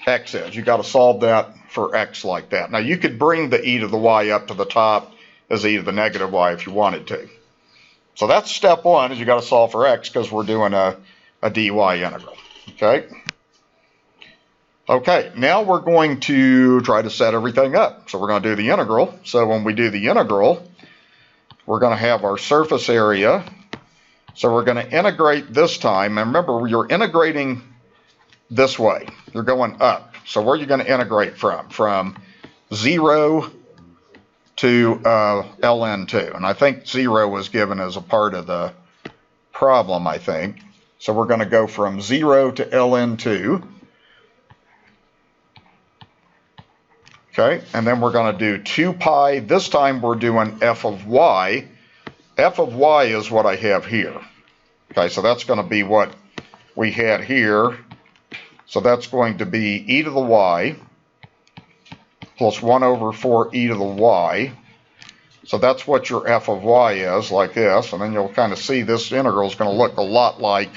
x is. You got to solve that for x like that. Now you could bring the e to the y up to the top as e to the negative y if you wanted to. So that's step 1, is you got to solve for x because we're doing a dy integral. Okay. Okay, now we're going to try to set everything up. So we're going to do the integral. So when we do the integral, we're going to have our surface area. So we're going to integrate this time. And remember, you're integrating this way. You're going up. So where are you going to integrate from? From 0 to ln2. And I think 0 was given as a part of the problem, I think. So we're going to go from 0 to ln2. Okay, and then we're going to do 2 pi. This time we're doing f of y. F of y is what I have here. Okay, so that's going to be what we had here. So that's going to be e to the y plus 1 over 4 e to the y. So that's what your f of y is, like this. And then you'll kind of see this integral is going to look a lot like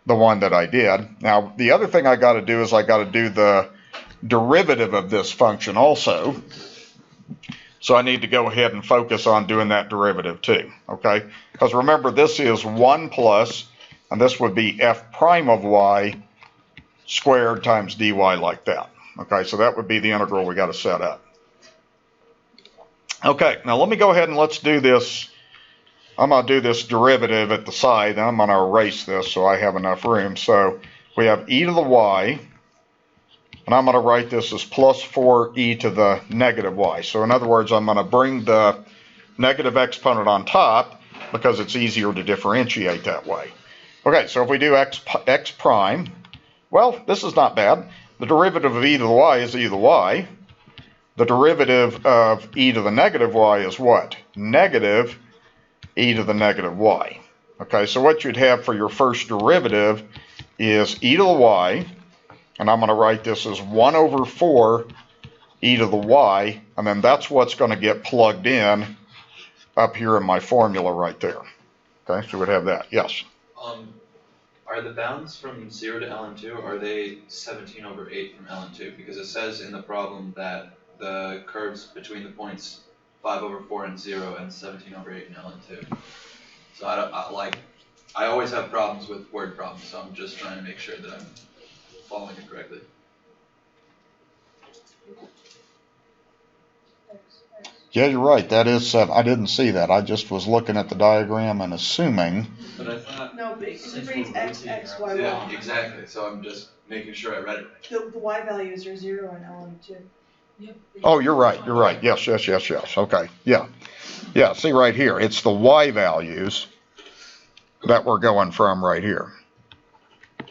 the one that I did. Now, the other thing I got to do is I got to do the derivative of this function also. So I need to go ahead and focus on doing that derivative too, okay? Because remember, this is 1 plus, and this would be f prime of y squared times dy like that. Okay, so that would be the integral we got to set up. Okay, now let me go ahead and let's do this. I'm going to do this derivative at the side, and I'm going to erase this so I have enough room. So we have e to the y, and I'm going to write this as plus 4e to the negative y. So in other words, I'm going to bring the negative exponent on top because it's easier to differentiate that way. Okay, so if we do x prime, well, this is not bad. The derivative of e to the y is e to the y. The derivative of e to the negative y is what? Negative e to the negative y. Okay, so what you'd have for your first derivative is e to the y, and I'm going to write this as 1 over 4 e to the y, and then that's what's going to get plugged in up here in my formula right there. Okay, so we'd have that. Yes? Are the bounds from 0 to ln2, are they 17 over 8 from ln2? Because it says in the problem that the curves between the points 5 over 4 and 0 and 17 over 8 in ln2. So I always have problems with word problems, so I'm just trying to make sure that I'm following it correctly. Yeah, you're right. That is 7. I didn't see that. I just was looking at the diagram and assuming. But I thought. No, because it reads X, X, Y, Yeah, Y. exactly, so I'm just making sure I read it right. The Y values are 0 and LM2. Oh, you're right. You're right. Yes, yes, yes, yes. Okay. Yeah. Yeah, see right here. It's the Y values that we're going from right here.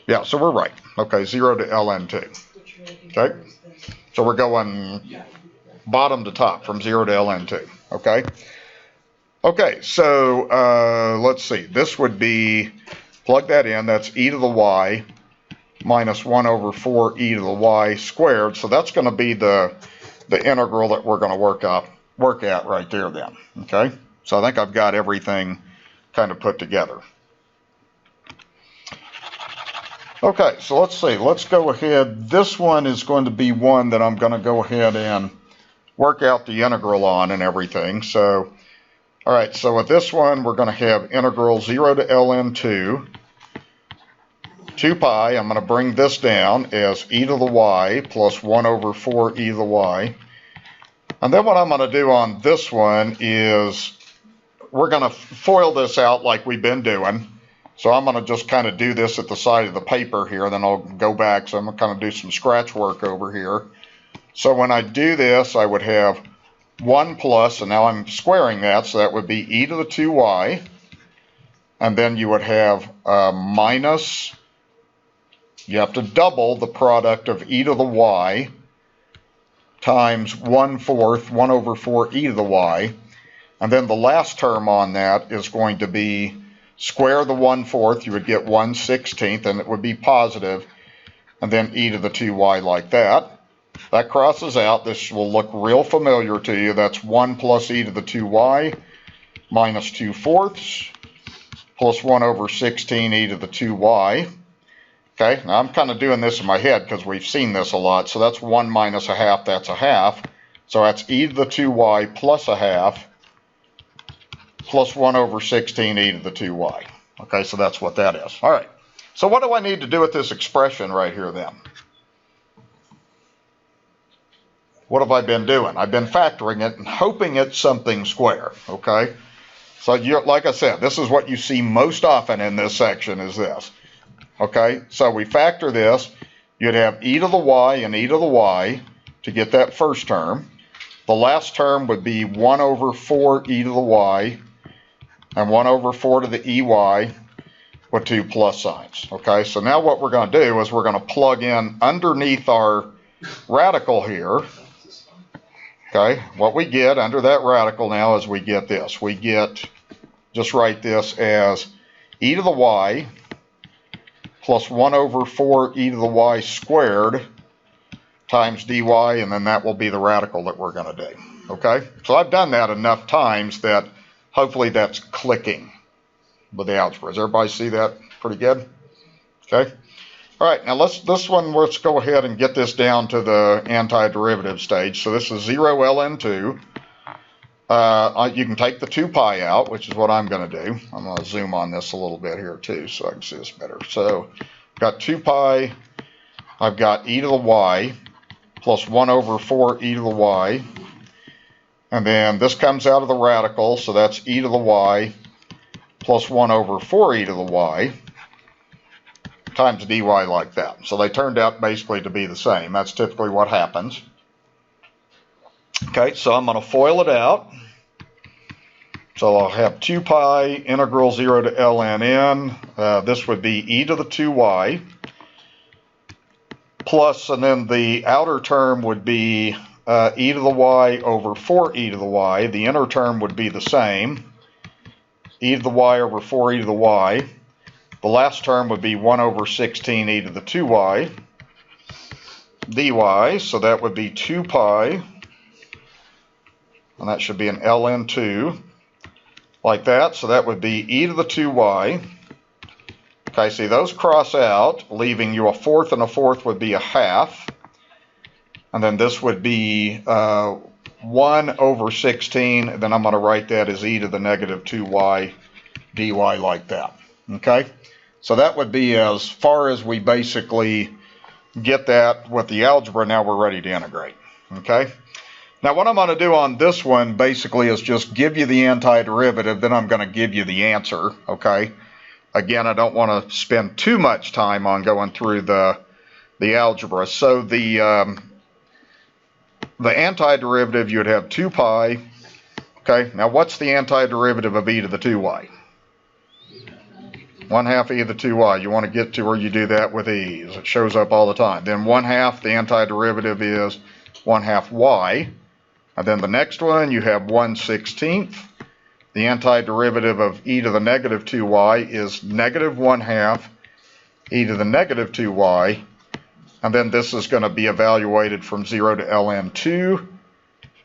Yeah, so we're right. Okay, 0 to LN2. Okay. So we're going bottom to top from 0 to LN2. Okay. Okay, so let's see. This would be, plug that in. That's e to the y minus 1 over 4 e to the y squared. So that's going to be the integral that we're going to work at right there then. Okay, so I think I've got everything kind of put together. Okay, so let's see. Let's go ahead. This one is going to be one that I'm going to go ahead and work out the integral on and everything. So, all right, so with this one, we're going to have integral 0 to ln2, 2 pi. I'm going to bring this down as e to the y plus 1 over 4 e to the y. And then what I'm going to do on this one is we're going to FOIL this out like we've been doing. So I'm going to just kind of do this at the side of the paper here, then I'll go back. So I'm going to kind of do some scratch work over here. So when I do this, I would have 1 plus, and now I'm squaring that, so that would be e to the 2y. And then you would have minus, you have to double the product of e to the y times 1/4, 1 over 4 e to the y. And then the last term on that is going to be square the 1/4, you would get 1/16, and it would be positive, and then e to the 2y like that. That crosses out. This will look real familiar to you. That's 1 plus e to the 2y minus 2/4 plus 1 over 16 e to the 2y. Okay, now I'm kind of doing this in my head because we've seen this a lot. So that's 1 minus a half, that's a half. So that's e to the 2y plus a half plus 1 over 16 e to the 2y. Okay, so that's what that is. All right, so what do I need to do with this expression right here then? What have I been doing? I've been factoring it and hoping it's something square, okay? So like I said, this is what you see most often in this section is this. Okay, so we factor this. You'd have e to the y and e to the y to get that first term. The last term would be 1 over 4 e to the y and 1 over 4 to the ey with 2 plus signs. Okay, so now what we're going to do is we're going to plug in underneath our radical here. Okay, what we get under that radical now is we get this. We get, just write this as e to the y plus 1 over 4 e to the y squared times dy, and then that will be the radical that we're going to do. Okay, so I've done that enough times that hopefully that's clicking with the algebra. Does everybody see that pretty good? Okay. All right, now let's go ahead and get this down to the antiderivative stage. So this is 0 ln2. You can take the 2 pi out, which is what I'm going to do. I'm going to zoom on this a little bit here too so I can see this better. So I've got 2 pi, I've got e to the y plus 1 over 4 e to the y. And then this comes out of the radical, so that's e to the y plus 1 over 4 e to the y times dy like that. So they turned out basically to be the same. That's typically what happens. Okay, so I'm going to FOIL it out. So I'll have 2 pi integral 0 to ln n. This would be e to the 2y plus, and then the outer term would be e to the y over 4 e to the y. The inner term would be the same. E to the y over 4 e to the y. The last term would be 1 over 16 e to the 2y dy. So that would be 2 pi. And that should be an ln2 like that. So that would be e to the 2y. Okay, see those cross out, leaving you a fourth, and a fourth would be a half. And then this would be 1 over 16. And then I'm going to write that as e to the negative 2y dy like that. Okay, so that would be as far as we basically get that with the algebra. Now we're ready to integrate. Okay. Now what I'm going to do on this one basically is just give you the antiderivative, then I'm going to give you the answer, okay? Again, I don't want to spend too much time on going through the algebra. So the antiderivative, you'd have 2 pi. Okay, now what's the antiderivative of e to the 2y? 1/2 e to the 2y. You want to get to where you do that with ease. It shows up all the time. Then 1/2, the antiderivative is 1/2 y. And then the next one, you have 1/16. The antiderivative of e to the negative 2y is negative 1/2 e to the negative 2y. And then this is going to be evaluated from 0 to ln2.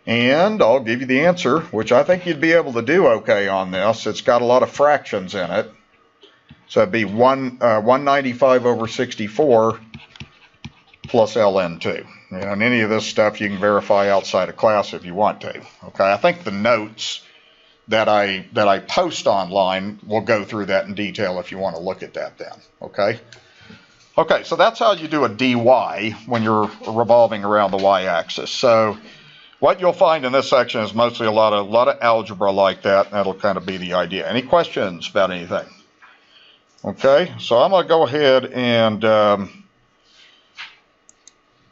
And I'll give you the answer, which I think you'd be able to do okay on this. It's got a lot of fractions in it. So it'd be 195 over 64 plus ln2. And any of this stuff you can verify outside of class if you want to. Okay, I think the notes that I post online will go through that in detail if you want to look at that then. Okay. Okay, so that's how you do a dy when you're revolving around the y-axis. So what you'll find in this section is mostly a lot of algebra like that, and that'll kind of be the idea. Any questions about anything? Okay, so I'm going to go ahead and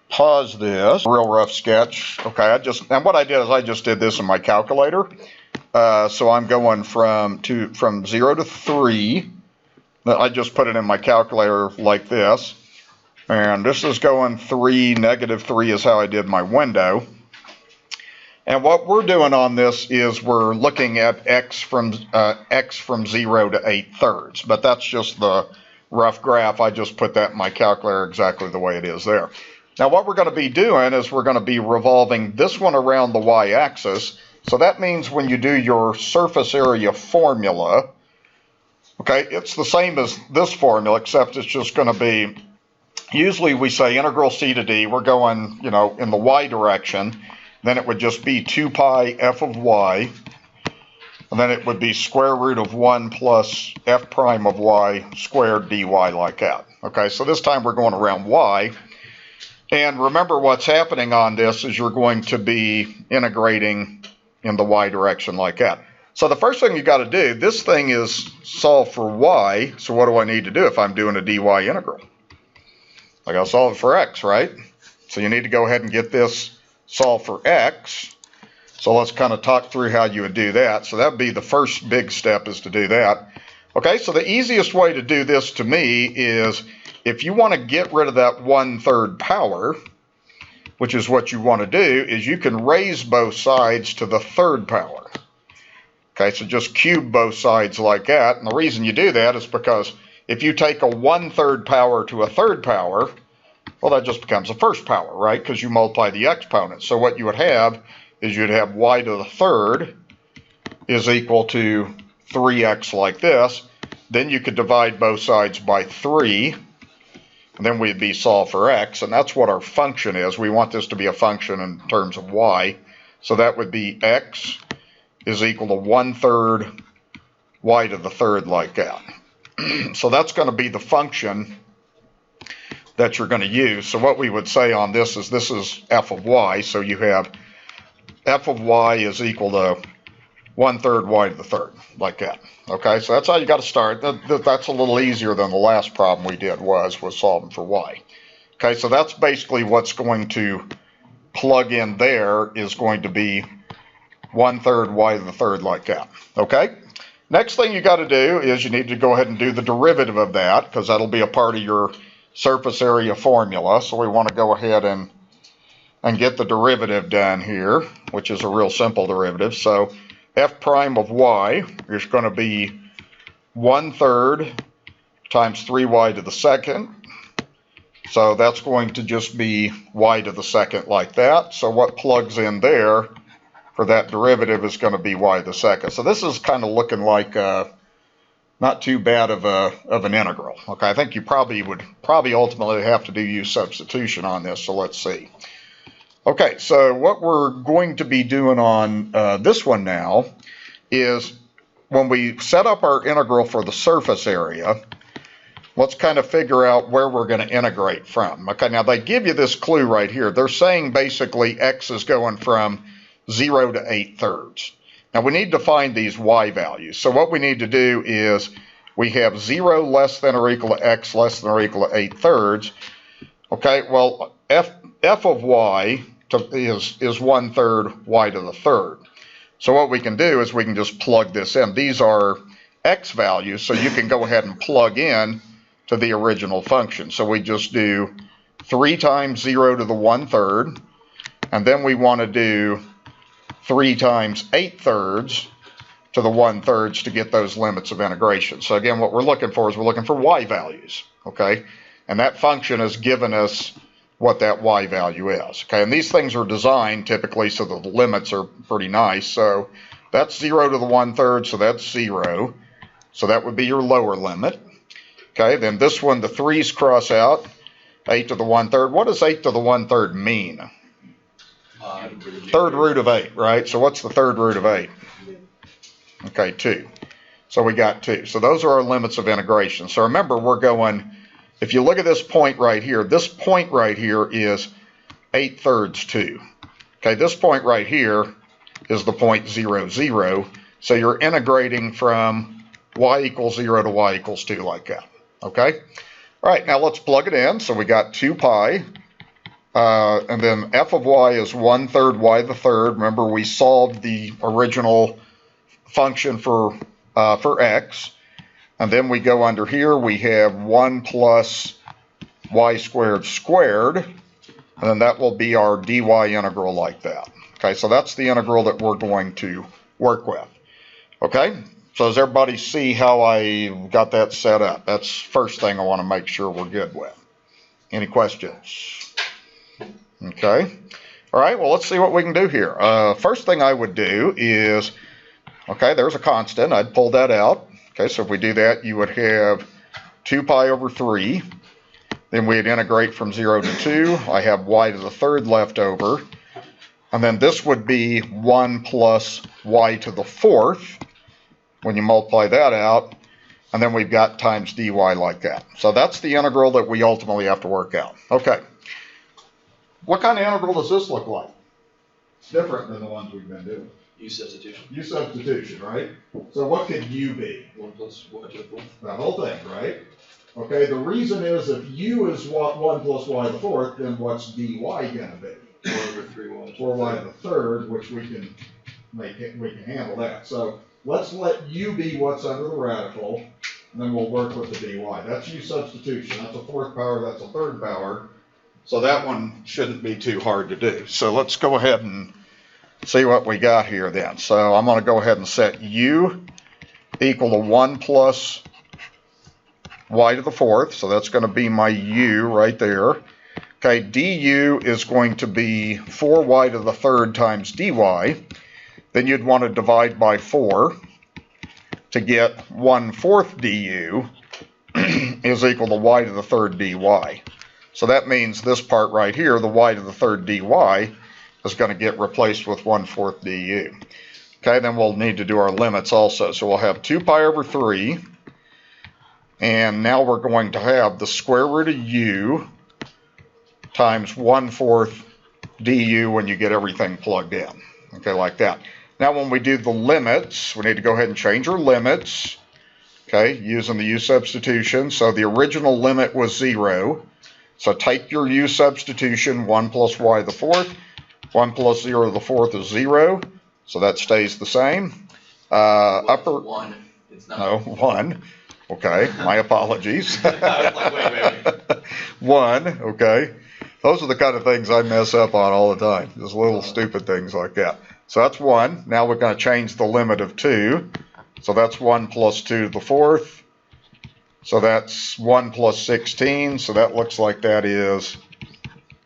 pause this. Real rough sketch. Okay, and what I did is I just did this in my calculator. So I'm going from 0 to 3. I just put it in my calculator like this. And this is going 3, -3 is how I did my window. And what we're doing on this is we're looking at x from 0 to 8/3. But that's just the rough graph. I just put that in my calculator exactly the way it is there. Now what we're going to be doing is we're going to be revolving this one around the y-axis. So that means when you do your surface area formula, okay, it's the same as this formula, except it's just going to be, usually we say integral c to d, we're going, you know, in the y direction. Then it would just be 2 pi f of y, and then it would be square root of 1 plus f prime of y squared dy like that. Okay, so this time we're going around y. And remember what's happening on this is you're going to be integrating in the y direction like that. So the first thing you got to do, this thing is solve for y, so what do I need to do if I'm doing a dy integral? I got to solve it for x, right? So you need to go ahead and get this solved for x. So let's kind of talk through how you would do that. So that would be the first big step, is to do that. Okay, so the easiest way to do this to me is if you want to get rid of that 1/3 power, which is what you want to do, is you can raise both sides to the 3rd power. Okay, so just cube both sides like that. And the reason you do that is because if you take a 1/3 power to a 3rd power, well, that just becomes a 1st power, right? Because you multiply the exponents. So what you would have is you'd have y to the 3rd is equal to 3x like this. Then you could divide both sides by 3. And then we'd be solved for x. And that's what our function is. We want this to be a function in terms of y. So that would be x is equal to 1/3 y to the 3rd like that. So that's going to be the function that you're going to use. So what we would say on this is f of y. So you have f of y is equal to 1/3 y to the 3rd, like that. Okay, so that's how you got to start. That's a little easier than the last problem we did was solving for y. Okay, so that's basically what's going to plug in there, is going to be 1/3 y to the 3rd like that. Okay, next thing you got to do is you need to go ahead and do the derivative of that, because that'll be a part of your surface area formula. So we want to go ahead and get the derivative done here, which is a real simple derivative. So f prime of y is going to be 1/3 times 3y to the 2nd. So that's going to just be y to the 2nd like that. So what plugs in there for that derivative is going to be y to the 2nd. So this is kind of looking like not too bad of an integral. Okay, I think you would ultimately have to use substitution on this. So let's see. Okay, so what we're going to be doing on this one now is when we set up our integral for the surface area, let's kind of figure out where we're going to integrate from. Okay, now they give you this clue right here. They're saying basically x is going from 0 to 8/3. Now we need to find these y values. So what we need to do is we have 0 less than or equal to x less than or equal to 8/3. Okay, well, f of y is 1/3 y to the third. So what we can do is we can just plug this in. These are x values, so you can go ahead and plug in to the original function. So we just do 3 times 0 to the 1/3, and then we want to do 3 times 8/3 to the 1/3 to get those limits of integration. So again, what we're looking for is we're looking for y values, okay? And that function has given us what that y value is, okay? And these things are designed typically so that the limits are pretty nice. So that's 0 to the 1/3, so that's 0. So that would be your lower limit. Okay, then this one, the 3's cross out, 8 to the 1/3. What does 8 to the 1/3 mean? Third root of 8, right? So what's the third root of 8? Okay, 2. So we got 2. So those are our limits of integration. So remember, we're going, if you look at this point right here, this point right here is 8/3 2. Okay, this point right here is the point 0, 0. So you're integrating from y equals 0 to y equals 2 like that. Okay? All right, now let's plug it in. So we got 2 pi. And then f of y is 1/3 y to the third. Remember, we solved the original function for x. And then we go under here. We have 1 plus y squared squared. And then that will be our dy integral like that. Okay, so that's the integral that we're going to work with. Okay? So does everybody see how I got that set up? That's the first thing I want to make sure we're good with. Any questions? Okay. All right, well, let's see what we can do here. First thing I would do is, okay, there's a constant. I'd pull that out. Okay, so if we do that, you would have 2 pi over 3. Then we'd integrate from 0 to 2. I have y to the third left over. And then this would be 1 plus y to the fourth. When you multiply that out, and then we've got times dy like that. So that's the integral that we ultimately have to work out. Okay. What kind of integral does this look like? It's different than the ones we've been doing. U substitution. U substitution, right? So what could u be? 1 plus y to the fourth. That whole thing, right? Okay, the reason is if u is 1 plus y to the fourth, then what's dy going to be? 4 over 3y. 4y to the third, which we can handle that. So let's let u be what's under the radical, and then we'll work with the dy. That's u substitution. That's a fourth power, that's a third power. So that one shouldn't be too hard to do. So let's go ahead and see what we got here then. So I'm going to go ahead and set u equal to 1 plus y to the fourth. So that's going to be my u right there. Okay, du is going to be 4y to the third times dy. Then you'd want to divide by 4 to get 1/4 du is equal to y to the third dy. So that means this part right here, the y to the third dy, is going to get replaced with 1/4 du. Okay, then we'll need to do our limits also. So we'll have 2 pi over 3. And now we're going to have the square root of u times 1/4 du when you get everything plugged in. Okay, like that. Now when we do the limits, we need to go ahead and change our limits. Okay, using the u substitution. So the original limit was 0. So take your u substitution, 1 plus y to the fourth. 1 plus 0 to the fourth is 0. So that stays the same. Upper 1. It's not. No, 1. Okay, my apologies. I was like, wait. 1, okay. Those are the kind of things I mess up on all the time. Just little stupid things like that. So that's 1. Now we're going to change the limit of 2. So that's 1 plus 2 to the fourth. So that's 1 plus 16. So that looks like that is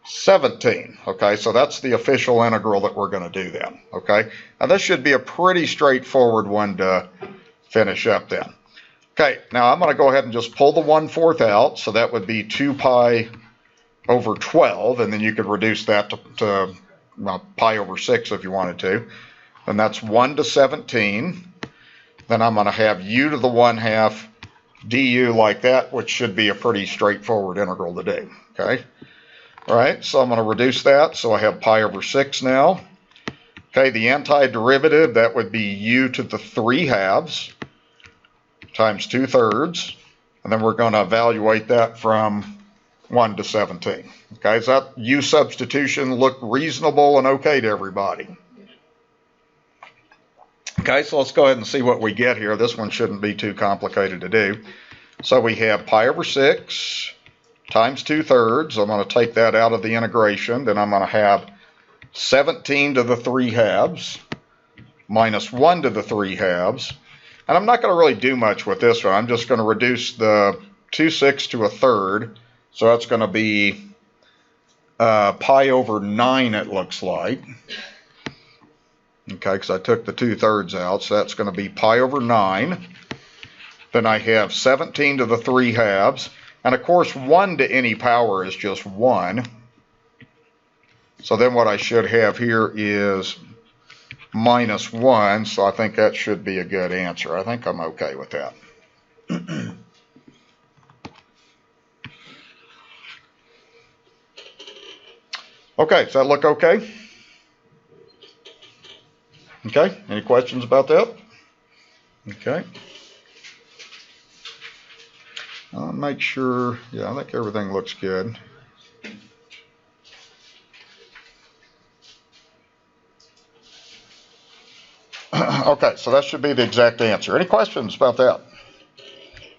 17. Okay, so that's the official integral that we're going to do then. Okay, now this should be a pretty straightforward one to finish up then. Okay, now I'm going to go ahead and just pull the 1/4 out. So that would be 2 pi over 12, and then you could reduce that to pi over 6 if you wanted to. Then that's 1 to 17. Then I'm going to have u to the 1/2 du like that, which should be a pretty straightforward integral to do. Okay. All right, so I'm going to reduce that. So I have pi over 6 now. Okay, the antiderivative, that would be u to the 3 halves times 2/3. And then we're going to evaluate that from 1 to 17. Okay, does that u substitution look reasonable and okay to everybody? Okay, so let's go ahead and see what we get here. This one shouldn't be too complicated to do. So we have pi over 6 times 2/3. I'm going to take that out of the integration. Then I'm going to have 17 to the 3 halves minus 1 to the 3 halves. And I'm not going to really do much with this one. I'm just going to reduce the 2/6 to a third. So that's going to be pi over 9, it looks like. Okay, because I took the 2/3 out. So that's going to be pi over 9. Then I have 17 to the 3 halves. And of course, 1 to any power is just 1. So then what I should have here is minus 1. So I think that should be a good answer. I think I'm okay with that. Okay, does that look okay? Okay, any questions about that? Okay. I'll make sure, yeah, I think everything looks good. Okay, so that should be the exact answer. Any questions about that?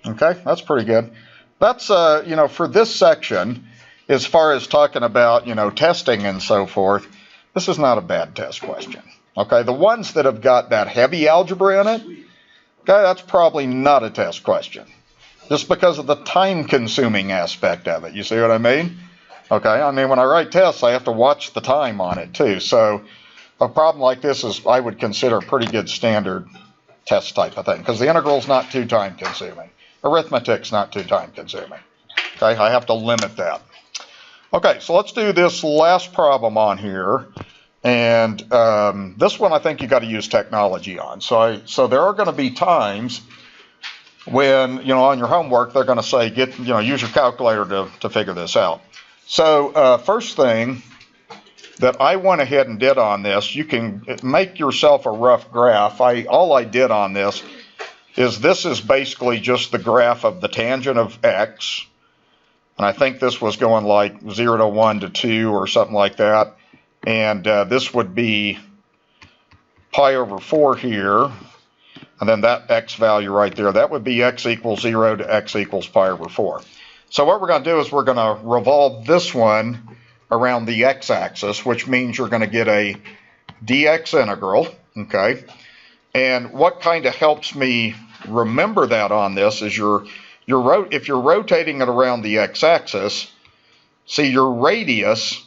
Okay, that's pretty good. That's, for this section, as far as talking about, testing and so forth, this is not a bad test question. Okay, the ones that have got that heavy algebra in it, okay, that's probably not a test question. Just because of the time-consuming aspect of it. You see what I mean? Okay, I mean, when I write tests, I have to watch the time on it, too. So a problem like this is, I would consider a pretty good standard test type of thing, because the integral's not too time-consuming. Arithmetic's not too time-consuming. Okay, I have to limit that. Okay, so let's do this last problem on here. And this one I think you got to use technology on. So there are going to be times when, on your homework, they're going to say, use your calculator to figure this out. So first thing that I went ahead and did on this, you can make yourself a rough graph. All I did on this is basically just the graph of the tangent of x. And I think this was going like 0 to 1 to 2 or something like that. And this would be pi over 4 here. And then that x value right there, that would be x equals 0 to x equals pi over 4. So what we're going to do is we're going to revolve this one around the x-axis, which means you're going to get a dx integral, okay? And what kind of helps me remember that on this is if you're rotating it around the x-axis, see, your radius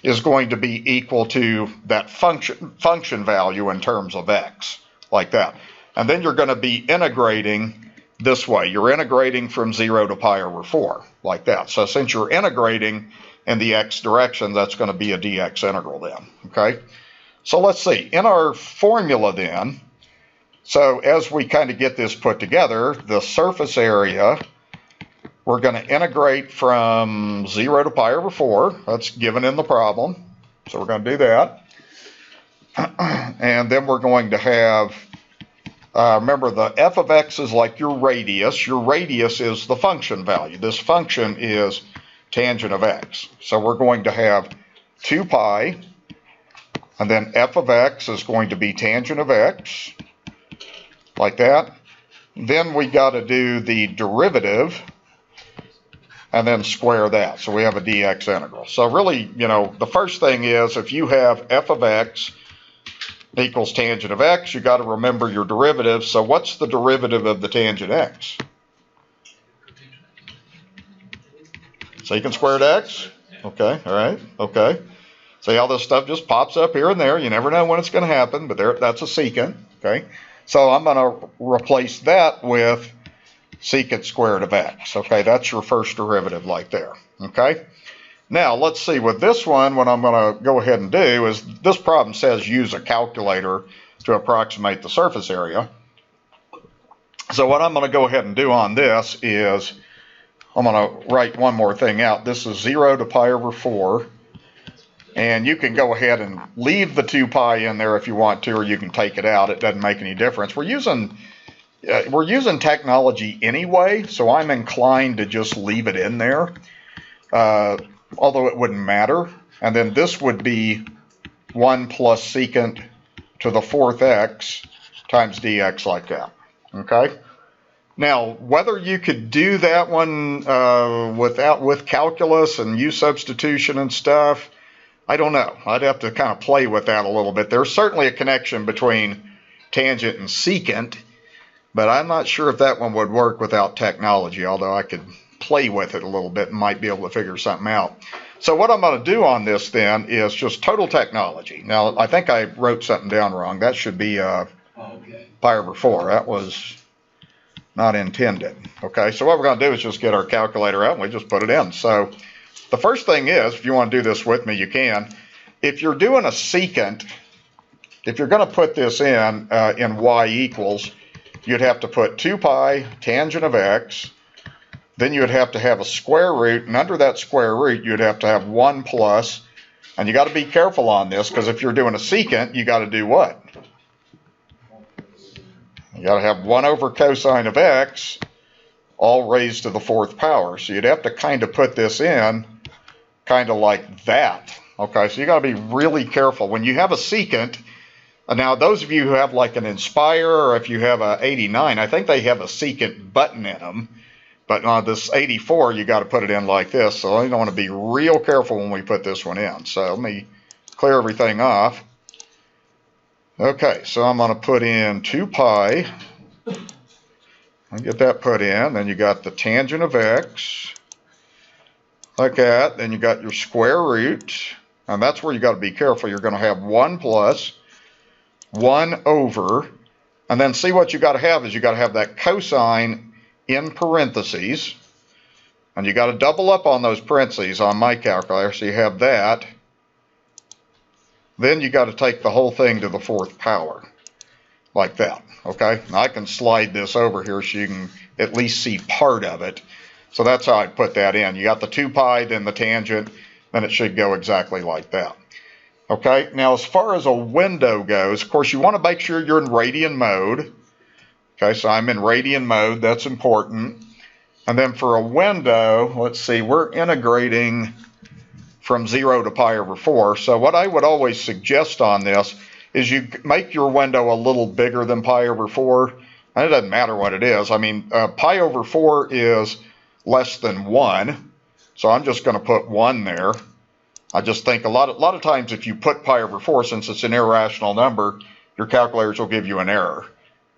is going to be equal to that function value in terms of x, like that. And then you're going to be integrating this way. You're integrating from 0 to pi over 4, like that. So since you're integrating in the x direction, that's going to be a dx integral then, okay? So let's see. In our formula then, so as we kind of get this put together, the surface area, we're going to integrate from 0 to pi over 4. That's given in the problem. So we're going to do that. And then we're going to have, remember, the f of x is like your radius. Your radius is the function value. This function is tangent of x. So we're going to have 2 pi, and then f of x is going to be tangent of x, like that. Then we got to do the derivative, and then square that. So we have a dx integral. So really, the first thing is if you have f of x equals tangent of x, you got to remember your derivative. So what's the derivative of the tangent x? Secant squared x? Okay, all right, okay. See how this stuff just pops up here and there. You never know when it's going to happen, but that's a secant, okay? So I'm going to replace that with secant squared of x. Okay, that's your first derivative like there. Okay, now let's see with this one, what I'm going to go ahead and do is this problem says use a calculator to approximate the surface area. So what I'm going to go ahead and do on this is I'm going to write one more thing out. This is 0 to pi over 4 And you can go ahead and leave the 2 pi in there if you want to, or you can take it out. It doesn't make any difference. We're using technology anyway, so I'm inclined to just leave it in there, although it wouldn't matter. And then this would be 1 plus secant to the 4th x times dx like that, okay? Now, whether you could do that one with calculus and u substitution and stuff, I don't know. I'd have to kind of play with that a little bit. There's certainly a connection between tangent and secant, but I'm not sure if that one would work without technology, although I could play with it a little bit and might be able to figure something out. So what I'm going to do on this then is just total technology. Now, I think I wrote something down wrong. That should be pi over 4. That was not intended. Okay, so what we're going to do is just get our calculator out and we just put it in. So the first thing is, if you want to do this with me, you can. If you're doing a secant, if you're going to put this in y equals, you'd have to put 2 pi tangent of x, then you'd have to have a square root, and under that square root you'd have to have 1 plus, and you got to be careful on this, because if you're doing a secant, you got to do what? You got to have 1 over cosine of x, all raised to the 4th power. So you'd have to kind of put this in kind of like that. Okay, so you got to be really careful. When you have a secant, now those of you who have like an Inspire, or if you have a 89, I think they have a secant button in them. But on this 84, you got to put it in like this. So I don't want to be real careful when we put this one in. So let me clear everything off. Okay, so I'm going to put in 2 pi. I'll get that put in. Then you got the tangent of x, like that. Then you got your square root. And that's where you got to be careful. You're going to have 1 plus 1 over. And then see what you got to have is you got to have that cosine in parentheses. And you got to double up on those parentheses on my calculator. So you have that. Then you got to take the whole thing to the 4th power, like that, okay? Now I can slide this over here so you can at least see part of it. So that's how I put that in. You got the 2 pi, then the tangent, then it should go exactly like that. Okay, now as far as a window goes, of course you want to make sure you're in radian mode. Okay, so I'm in radian mode, that's important. And then for a window, let's see, we're integrating from 0 to pi over 4. So what I would always suggest on this is you make your window a little bigger than pi over 4. And it doesn't matter what it is. I mean, pi over 4 is less than 1. So I'm just going to put 1 there. I just think a lot of times if you put pi over 4, since it's an irrational number, your calculators will give you an error.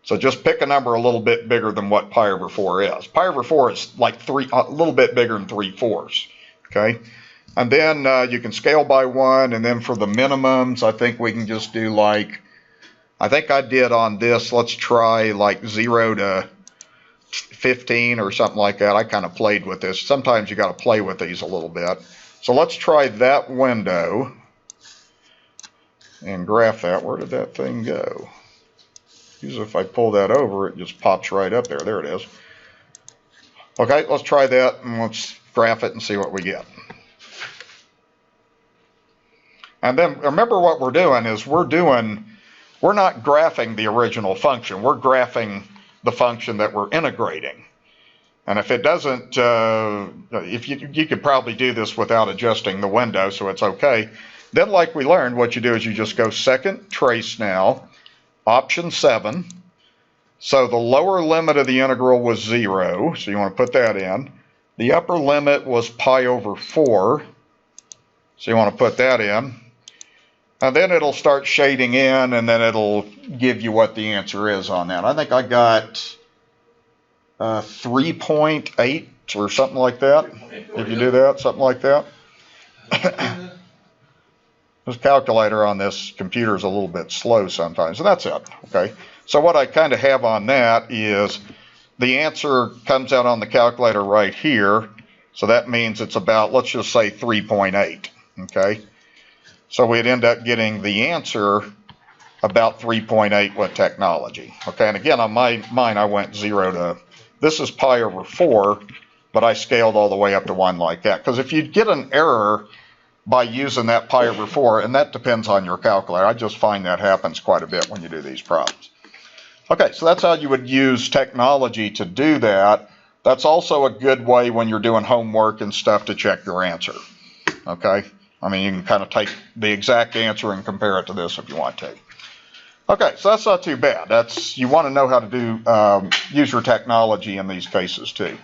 So just pick a number a little bit bigger than what pi over 4 is. Pi over 4 is like a little bit bigger than 3/4. Okay? And then you can scale by 1, and then for the minimums, I think we can just do like, I think I did on this, let's try like 0 to 15 or something like that. I kind of played with this. Sometimes you got to play with these a little bit. So let's try that window and graph that. Where did that thing go? Usually if I pull that over, it just pops right up there. There it is. Okay, let's try that and let's graph it and see what we get. And then remember what we're doing is we're not graphing the original function. We're graphing the function that we're integrating. And if it doesn't, if you could probably do this without adjusting the window, so it's okay. Then like we learned, what you do is you just go second trace now, option 7. So the lower limit of the integral was 0, so you want to put that in. The upper limit was pi over 4, so you want to put that in. And then it'll start shading in, and then it'll give you what the answer is on that. I think I got 3.8 or something like that. If you do that, something like that. This calculator on this computer is a little bit slow sometimes, and that's it. Okay. So what I kind of have on that is the answer comes out on the calculator right here. So that means it's about, let's just say 3.8. Okay. So we'd end up getting the answer about 3.8 with technology. Okay, and again on mine I went 0 to, this is pi over 4, but I scaled all the way up to 1 like that. Because if you get an error by using that pi over 4, and that depends on your calculator. I just find that happens quite a bit when you do these problems. Okay, so that's how you would use technology to do that. That's also a good way when you're doing homework and stuff to check your answer. Okay, I mean, you can kind of take the exact answer and compare it to this if you want to. Okay, so that's not too bad. You want to know how to do use your technology in these cases too.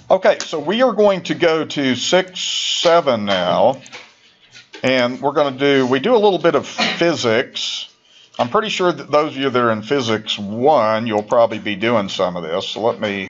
Okay, so we are going to go to 6-7 now, and we do a little bit of physics. I'm pretty sure that those of you that are in physics 1, you'll probably be doing some of this. So let me